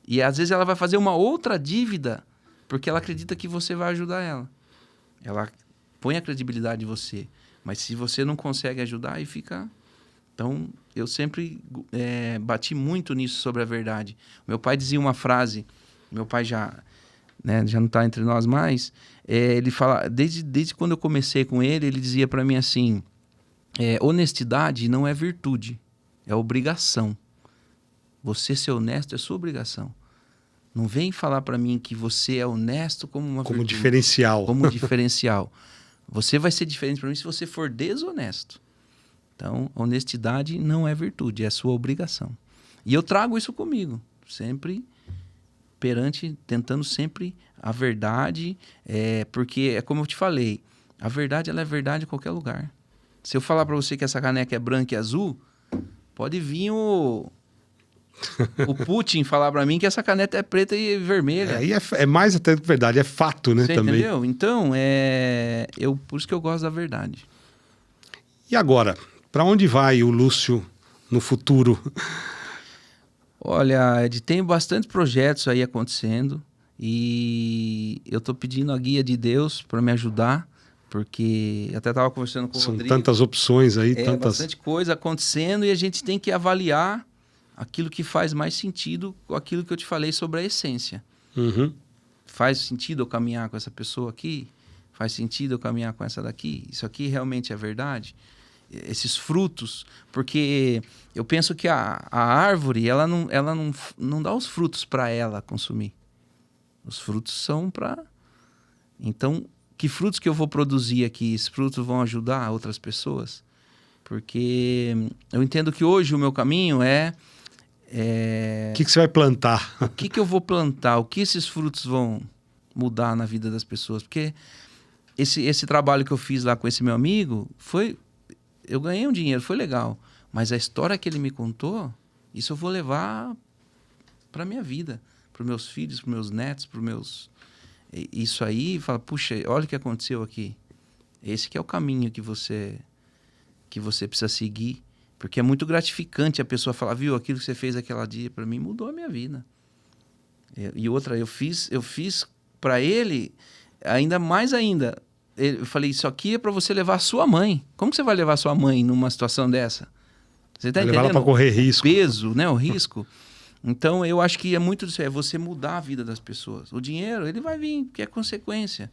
E às vezes ela vai fazer uma outra dívida porque ela acredita que você vai ajudar ela. Ela põe a credibilidade em você. Mas se você não consegue ajudar, aí fica... Então, eu sempre bati muito nisso sobre a verdade. Meu pai dizia uma frase, meu pai já não está entre nós mais, ele fala, desde quando eu comecei com ele, ele dizia para mim assim, honestidade não é virtude, é obrigação. Você ser honesto é sua obrigação. Não vem falar para mim que você é honesto como uma como virtude. Diferencial. Como diferencial. Você vai ser diferente para mim se você for desonesto. Então, honestidade não é virtude, é sua obrigação. E eu trago isso comigo, sempre tentando sempre a verdade, porque é como eu te falei, a verdade ela é verdade em qualquer lugar. Se eu falar para você que essa caneca é branca e azul, pode vir o Putin falar para mim que essa caneta é preta e vermelha. Aí é mais até verdade, é fato, né? Você também. Entendeu? Então, por isso que eu gosto da verdade. E agora, para onde vai o Lúcio no futuro? Olha, Ed, tem bastante projetos aí acontecendo e eu tô pedindo a guia de Deus para me ajudar, porque até estava conversando com o Rodrigo. São tantas opções aí, bastante coisa acontecendo e a gente tem que avaliar aquilo que faz mais sentido com aquilo que eu te falei sobre a essência. Uhum. Faz sentido eu caminhar com essa pessoa aqui? Faz sentido eu caminhar com essa daqui? Isso aqui realmente é verdade? Esses frutos, porque eu penso que a árvore ela não dá os frutos para ela consumir. Os frutos são para... Então, que frutos que eu vou produzir aqui? Esses frutos vão ajudar outras pessoas? Porque eu entendo que hoje o meu caminho O que você vai plantar? O que eu vou plantar? O que esses frutos vão mudar na vida das pessoas? Porque esse trabalho que eu fiz lá com esse meu amigo eu ganhei um dinheiro, foi legal. Mas a história que ele me contou, isso eu vou levar para minha vida, para os meus filhos, para os meus netos, para os meus... Isso aí, fala, puxa, olha o que aconteceu aqui. Esse que é o caminho que você precisa seguir. Porque é muito gratificante a pessoa falar, viu, aquilo que você fez aquela dia, para mim mudou a minha vida. E outra, eu fiz para ele, ainda mais ainda... Eu falei, isso aqui é para você levar a sua mãe. Como que você vai levar a sua mãe numa situação dessa? Você está entendendo? Levar ela para correr risco. O peso, né? O risco. Então, eu acho que é muito disso. É você mudar a vida das pessoas. O dinheiro, ele vai vir, que é consequência.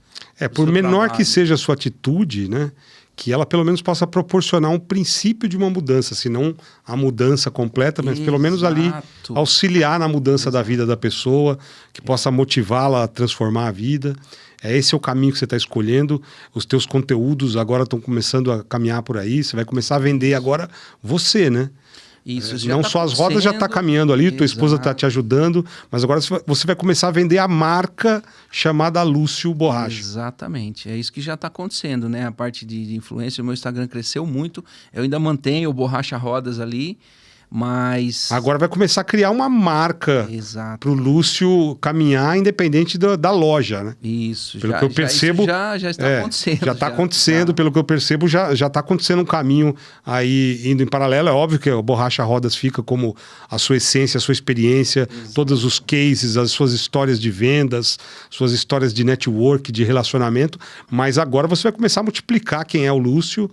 Por menor que seja a sua atitude, né? Que ela pelo menos possa proporcionar um princípio de uma mudança, se não a mudança completa, mas pelo menos ali auxiliar na mudança da vida da pessoa, que possa motivá-la a transformar a vida. Esse é o caminho que você está escolhendo. Os teus conteúdos agora estão começando a caminhar por aí. Você vai começar a vender agora você, né? Isso não só as rodas já está caminhando ali, tua esposa está te ajudando, mas agora você vai começar a vender a marca chamada Lúcio Borracha. Exatamente, é isso que já está acontecendo, né? A parte de influência, o meu Instagram cresceu muito, eu ainda mantenho o Borracha Rodas ali, mas... Agora vai começar a criar uma marca para o Lúcio caminhar independente da loja, né? Isso, pelo que eu percebo, já está acontecendo. Já está acontecendo, pelo que eu percebo, já está acontecendo um caminho aí indo em paralelo. É óbvio que o Borracha Rodas fica como a sua essência, a sua experiência, todos os cases, as suas histórias de vendas, suas histórias de network, de relacionamento, mas agora você vai começar a multiplicar quem é o Lúcio,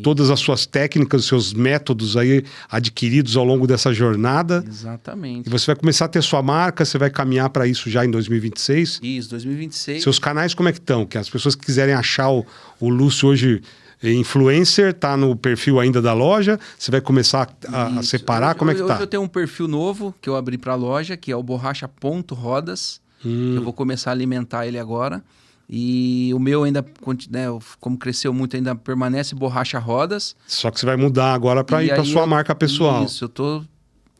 todas as suas técnicas, os seus métodos aí adquiridos ao longo dessa jornada. Exatamente. E você vai começar a ter sua marca, você vai caminhar para isso já em 2026. Isso, 2026. Seus canais como é que estão? Que as pessoas que quiserem achar o Lúcio hoje influencer, tá no perfil ainda da loja, você vai começar a separar, como é que tá? Hoje eu tenho um perfil novo que eu abri para a loja, que é o borracha.rodas, que eu vou começar a alimentar ele agora. E o meu ainda, né, como cresceu muito, ainda permanece Borracha Rodas. Só que você vai mudar agora para ir para sua marca pessoal. Isso, eu tô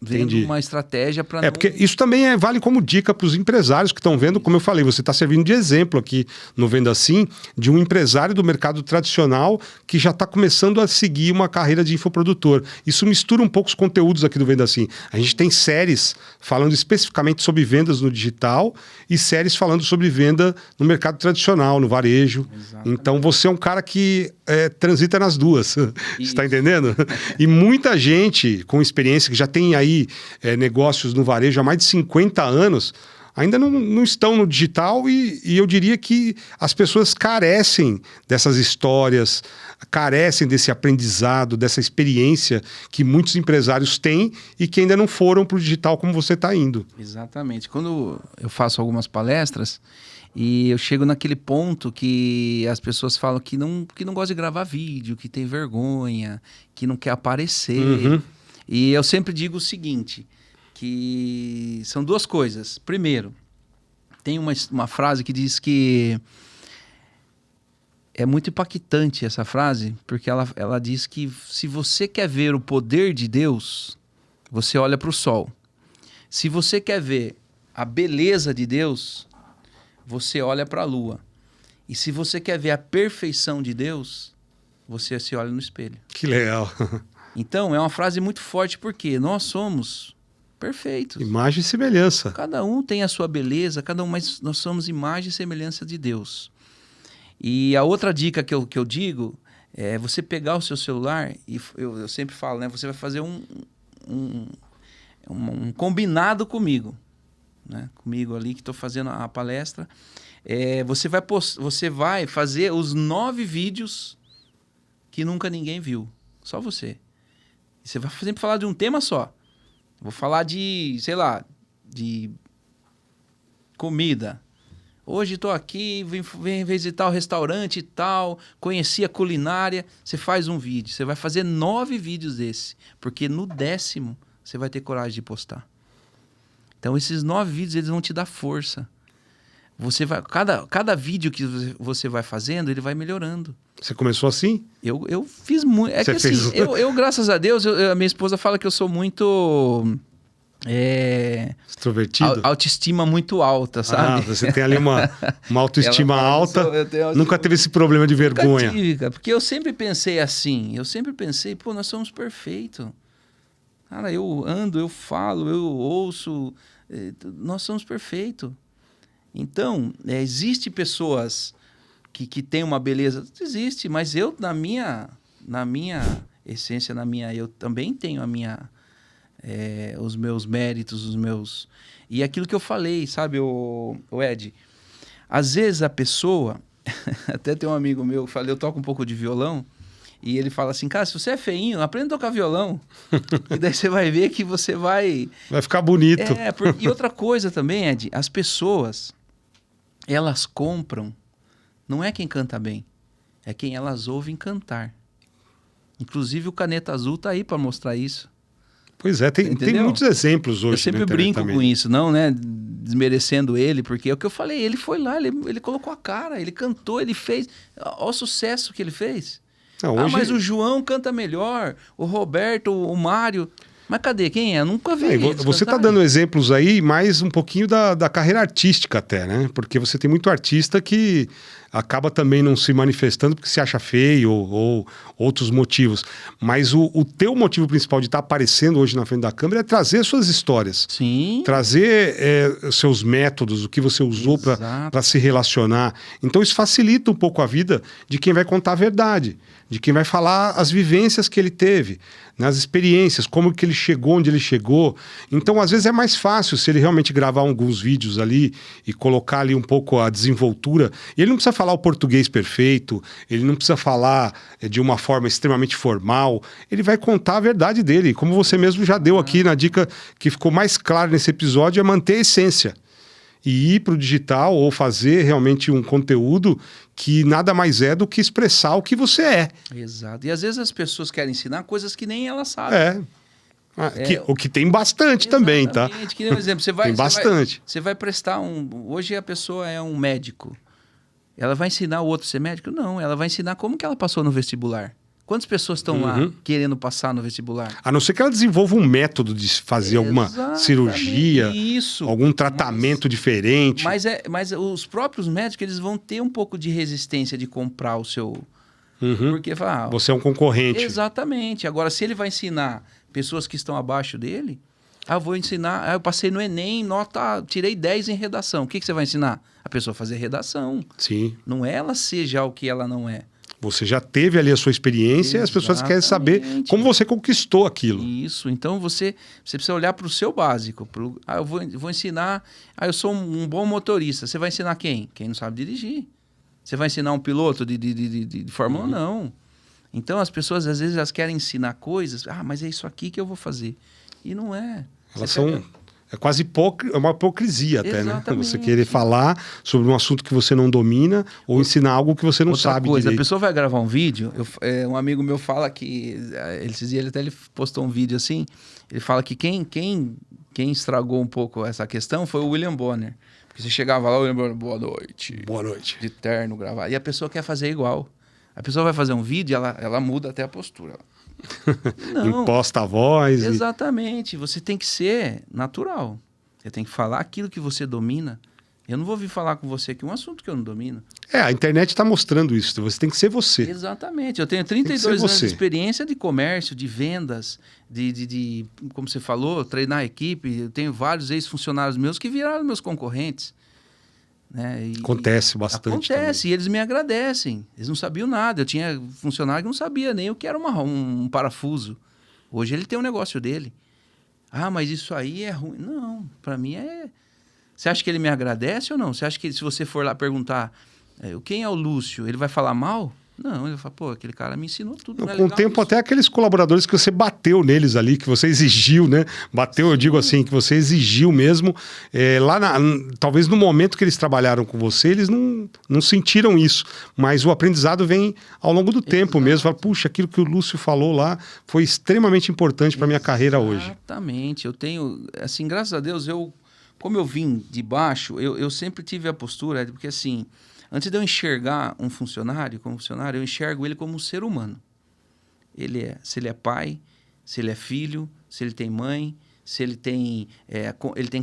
vendo Entendi. uma estratégia para Porque isso também vale como dica para os empresários que estão vendo, como eu falei, você está servindo de exemplo aqui no Venda Assim, de um empresário do mercado tradicional que já está começando a seguir uma carreira de infoprodutor. Isso mistura um pouco os conteúdos aqui do Venda Assim. A gente tem séries falando especificamente sobre vendas no digital e séries falando sobre venda no mercado tradicional, no varejo. Exatamente. Então você é um cara que transita nas duas, você está entendendo? E muita gente com experiência que já tem aí negócios no varejo há mais de 50 anos, ainda não estão no digital e eu diria que as pessoas carecem dessas histórias, carecem desse aprendizado, dessa experiência que muitos empresários têm e que ainda não foram para o digital como você está indo. Exatamente. Quando eu faço algumas palestras e eu chego naquele ponto que as pessoas falam que não gostam de gravar vídeo, que tem vergonha, que não quer aparecer. Uhum. E eu sempre digo o seguinte, que são duas coisas. Primeiro, tem uma frase que diz que é muito impactante essa frase, porque ela diz que se você quer ver o poder de Deus, você olha para o sol. Se você quer ver a beleza de Deus, você olha para a lua. E se você quer ver a perfeição de Deus, você se olha no espelho. Que legal. Então, é uma frase muito forte porque nós somos perfeitos. Imagem e semelhança. Cada um tem a sua beleza, mas nós somos imagem e semelhança de Deus. E a outra dica que eu digo é você pegar o seu celular e eu sempre falo, né? Você vai fazer um combinado comigo, né? Comigo ali que estou fazendo a palestra. Você vai fazer os 9 vídeos que nunca ninguém viu. Só você. Você vai sempre falar de um tema só. Vou falar de, sei lá, de comida. Hoje estou aqui, vim visitar o restaurante e tal, conheci a culinária. Você faz um vídeo. Você vai fazer 9 vídeos desse. Porque no 10º você vai ter coragem de postar. Então esses 9 vídeos eles vão te dar força. Você vai, cada vídeo que você vai fazendo, ele vai melhorando. Você começou assim? Eu fiz muito. É que assim, eu, graças a Deus, a minha esposa fala que eu sou muito... extrovertido? Autoestima muito alta, sabe? Você tem ali uma autoestima alta. Nunca teve esse problema de vergonha. Nunca tive, cara, porque eu sempre pensei assim. Eu sempre pensei, pô, nós somos perfeitos. Cara, eu ando, eu falo, eu ouço. Nós somos perfeitos. Então, existe pessoas que têm uma beleza. Existe, mas eu, na minha essência, eu também tenho os meus méritos, os meus... E aquilo que eu falei, sabe, o Ed? Às vezes a pessoa... Até tem um amigo meu que fala, eu toco um pouco de violão, e ele fala assim, cara, se você é feinho, aprenda a tocar violão. E daí você vai ver que você vai... Vai ficar bonito. E outra coisa também, Ed, as pessoas, elas compram, não é quem canta bem, é quem elas ouvem cantar. Inclusive o Caneta Azul tá aí para mostrar isso. Pois é, tem muitos exemplos hoje. Eu sempre brinco com isso, não, né? Desmerecendo ele, porque é o que eu falei, ele foi lá, ele colocou a cara, ele cantou, ele fez. Olha o sucesso que ele fez. Não, hoje... mas o João canta melhor, o Roberto, o Mário. Mas cadê? Quem é? Eu nunca vi. Você está dando exemplos aí, mais um pouquinho da carreira artística até, né? Porque você tem muito artista que acaba também não se manifestando porque se acha feio ou outros motivos. Mas o teu motivo principal de estar aparecendo hoje na frente da câmera é trazer suas histórias. Sim. Trazer seus métodos, o que você usou para se relacionar. Então isso facilita um pouco a vida de quem vai contar a verdade, de quem vai falar as vivências que ele teve, nas experiências, como que ele chegou onde ele chegou. Então, às vezes é mais fácil se ele realmente gravar alguns vídeos ali e colocar ali um pouco a desenvoltura. E ele não precisa falar o português perfeito, ele não precisa falar de uma forma extremamente formal, ele vai contar a verdade dele. Como você mesmo já deu aqui na dica que ficou mais claro nesse episódio, é manter a essência. E ir para o digital ou fazer realmente um conteúdo que nada mais é do que expressar o que você é. Exato. E às vezes as pessoas querem ensinar coisas que nem elas sabem. O que tem bastante também, tá? Que nem um exemplo. Tem bastante. Você vai prestar Hoje a pessoa é um médico. Ela vai ensinar o outro a ser médico? Não, ela vai ensinar como que ela passou no vestibular. Quantas pessoas estão lá querendo passar no vestibular? A não ser que ela desenvolva um método de fazer alguma cirurgia, algum tratamento diferente. Mas os próprios médicos, eles vão ter um pouco de resistência de comprar o seu... Porque você é um concorrente. Exatamente. Agora, se ele vai ensinar pessoas que estão abaixo dele, vou ensinar... eu passei no Enem, tirei 10 em redação. O que você vai ensinar? A pessoa a fazer redação. Sim. Não é ela seja o que ela não é. Você já teve ali a sua experiência e as pessoas querem saber como você conquistou aquilo. Isso. Então, você precisa olhar para o seu básico. Eu vou ensinar... eu sou um bom motorista. Você vai ensinar quem? Quem não sabe dirigir. Você vai ensinar um piloto de Fórmula 1? Não. Então, as pessoas, às vezes, elas querem ensinar coisas. Mas é isso aqui que eu vou fazer. E não é. Elas são... É quase uma hipocrisia até, Exatamente. né? Você querer falar sobre um assunto que você não domina ou ensinar algo que você não sabe coisa, direito. A pessoa vai gravar um vídeo, um amigo meu fala que... Ele postou um vídeo assim, ele fala que quem estragou um pouco essa questão foi o William Bonner. Porque você chegava lá, o William Bonner, boa noite. Boa noite. De terno, gravar. E a pessoa quer fazer igual. A pessoa vai fazer um vídeo, ela muda até a postura. Não. Imposta a voz. Exatamente. Você tem que ser natural. Você tem que falar aquilo que você domina. Eu não vou vir falar com você aqui um assunto que eu não domino. A internet está mostrando isso. Você tem que ser você. Exatamente. Eu tenho 32 anos de experiência de comércio, de vendas, de como você falou, treinar a equipe. Eu tenho vários ex-funcionários meus que viraram meus concorrentes. Né? Acontece bastante. Acontece, também. E eles me agradecem. Eles não sabiam nada. Eu tinha funcionário que não sabia nem o que era um parafuso. Hoje ele tem um negócio dele. Mas isso aí é ruim. Não, para mim é... Você acha que ele me agradece ou não? Você acha que se você for lá perguntar quem é o Lúcio, ele vai falar mal? Não, ele vai falar, aquele cara me ensinou tudo. Com o tempo, até aqueles colaboradores que você bateu neles ali, que você exigiu, né? Bateu, eu digo assim, que você exigiu mesmo. Talvez no momento que eles trabalharam com você, eles não sentiram isso. Mas o aprendizado vem ao longo do tempo mesmo. Fala, puxa, aquilo que o Lúcio falou lá foi extremamente importante para minha carreira hoje. Exatamente. Eu tenho, assim, graças a Deus, como eu vim de baixo, eu sempre tive a postura, porque assim... Antes de eu enxergar um funcionário como funcionário, eu enxergo ele como um ser humano. Se ele é pai, se ele é filho, se ele tem mãe, se ele tem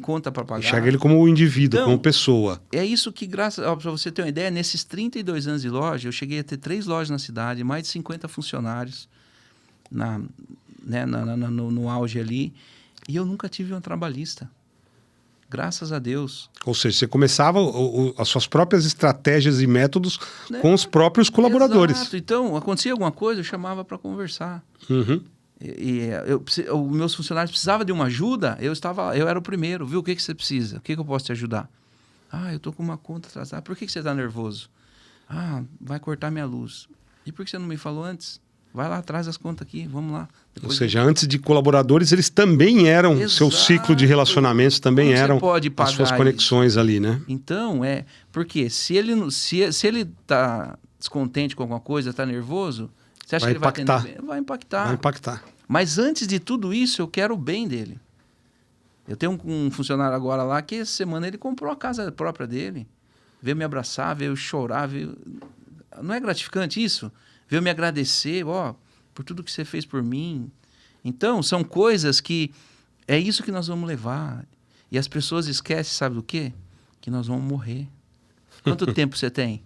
conta para pagar. Enxerga ele como um indivíduo, como pessoa. É isso que, para você ter uma ideia, nesses 32 anos de loja, eu cheguei a ter 3 lojas na cidade, mais de 50 funcionários no auge ali, e eu nunca tive um trabalhista. Graças a Deus. Ou seja, você começava as suas próprias estratégias e métodos com os próprios colaboradores. Exato. Então, acontecia alguma coisa, eu chamava para conversar. Os meus funcionários precisavam de uma ajuda, eu era o primeiro. Viu? O que você precisa? O que eu posso te ajudar? Eu estou com uma conta atrasada. Por que você está nervoso? Vai cortar minha luz. E por que você não me falou antes? Vai lá, traz as contas aqui, vamos lá. Ou seja, antes de colaboradores, eles também eram, seu ciclo de relacionamentos também eram as suas conexões isso ali, né? Então, porque se ele está descontente com alguma coisa, está nervoso, você acha que ele vai atender? Vai impactar. Mas antes de tudo isso, eu quero o bem dele. Eu tenho um funcionário agora lá que essa semana ele comprou a casa própria dele. Veio me abraçar, veio chorar, Não é gratificante isso? Veio me agradecer, por tudo que você fez por mim. Então, são coisas que é isso que nós vamos levar. E as pessoas esquecem, sabe do quê? Que nós vamos morrer. Quanto tempo você tem?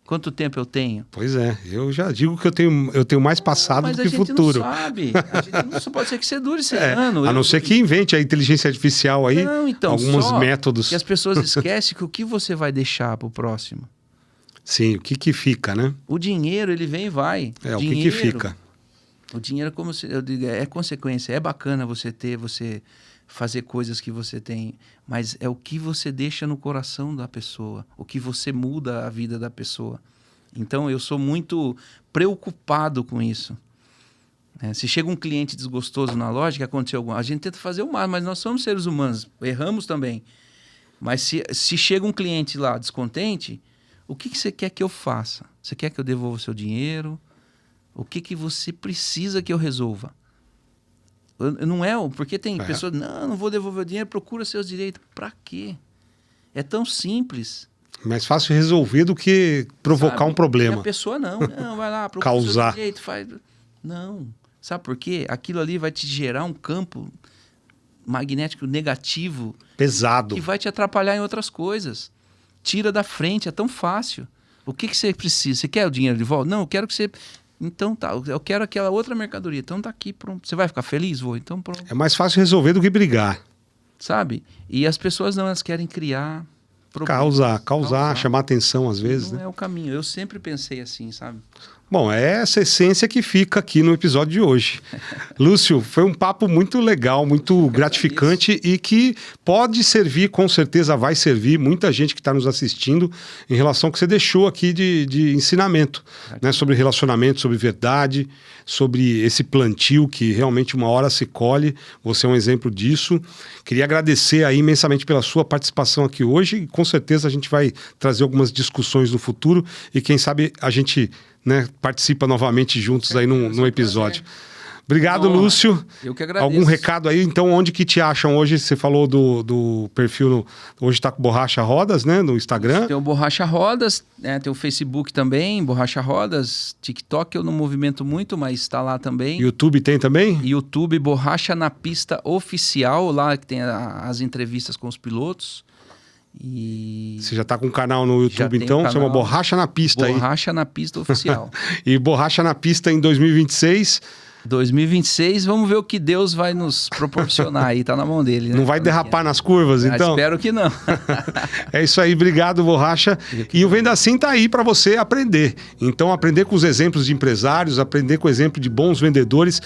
Quanto tempo eu tenho? Pois é, eu já digo que eu tenho mais passado do que futuro. Mas a gente não sabe. A gente não pode ser que você dure 100 anos. A não ser que invente a inteligência artificial aí, alguns métodos. E as pessoas esquecem que o que você vai deixar para o próximo. Sim, o que fica, né? O dinheiro, ele vem e vai. O que fica. O dinheiro, como eu digo, é consequência. É bacana você fazer coisas que você tem, mas é o que você deixa no coração da pessoa, o que você muda a vida da pessoa. Então, eu sou muito preocupado com isso. Se chega um cliente desgostoso na loja, que aconteceu alguma... A gente tenta fazer o máximo, mas nós somos seres humanos, erramos também. Mas se chega um cliente lá descontente... O que você quer que eu faça? Você quer que eu devolva o seu dinheiro? O que você precisa que eu resolva? Não é... Porque tem pessoas... Não vou devolver o dinheiro, procura seus direitos. Para quê? É tão simples. Mais fácil resolver do que provocar um problema. E a pessoa não, vai lá, procura causar. seu direito, faz... Não. Sabe por quê? Aquilo ali vai te gerar um campo magnético negativo. Pesado. Que vai te atrapalhar em outras coisas. Tira da frente, é tão fácil. O que você precisa? Você quer o dinheiro de volta? Não, eu quero que você... Então tá, eu quero aquela outra mercadoria. Então tá aqui, pronto. Você vai ficar feliz? Vou. Então pronto. É mais fácil resolver do que brigar. Sabe? E as pessoas não, elas querem criar problemas. Causar, chamar atenção às vezes, Não né? é o caminho. Eu sempre pensei assim, sabe? Bom, é essa essência que fica aqui no episódio de hoje. Lúcio, foi um papo muito legal, muito gratificante e que pode servir, com certeza vai servir muita gente que está nos assistindo em relação ao que você deixou aqui de ensinamento, né? Sobre relacionamento, sobre verdade, sobre esse plantio que realmente uma hora se colhe. Você é um exemplo disso. Queria agradecer aí imensamente pela sua participação aqui hoje e com certeza a gente vai trazer algumas discussões no futuro e quem sabe a gente... né, participa novamente juntos aí num episódio. Obrigado, Lúcio. Eu que agradeço. Algum recado aí? Então, onde que te acham hoje? Você falou do perfil, hoje tá com Borracha Rodas, né? No Instagram. Tem o Borracha Rodas, né? Tem o Facebook também, Borracha Rodas. TikTok eu não movimento muito, mas está lá também. YouTube tem também? YouTube, Borracha na Pista Oficial, lá que tem as entrevistas com os pilotos. E... Você já tá com um canal no YouTube, então? Chama Borracha na Pista aí. Borracha na Pista Oficial. E Borracha na Pista em 2026... 2026, vamos ver o que Deus vai nos proporcionar aí, tá na mão dele. Né? Não vai derrapar nas curvas, então? Espero que não. É isso aí, obrigado, Borracha. E o Venda Sim tá aí para você aprender. Então, aprender com os exemplos de empresários, aprender com o exemplo de bons vendedores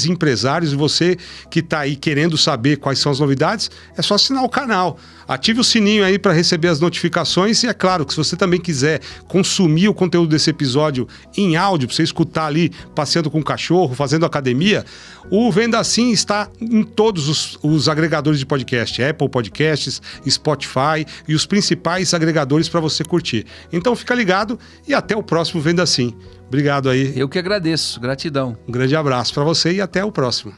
e empresários. E você que tá aí querendo saber quais são as novidades, é só assinar o canal. Ative o sininho aí para receber as notificações. E é claro que se você também quiser consumir o conteúdo desse episódio em áudio, para você escutar ali, passeando com o cachorro, fazendo academia, o Venda Sim está em todos os agregadores de podcast, Apple Podcasts, Spotify e os principais agregadores para você curtir. Então fica ligado e até o próximo Venda Sim. Obrigado aí. Eu que agradeço, gratidão. Um grande abraço para você e até o próximo.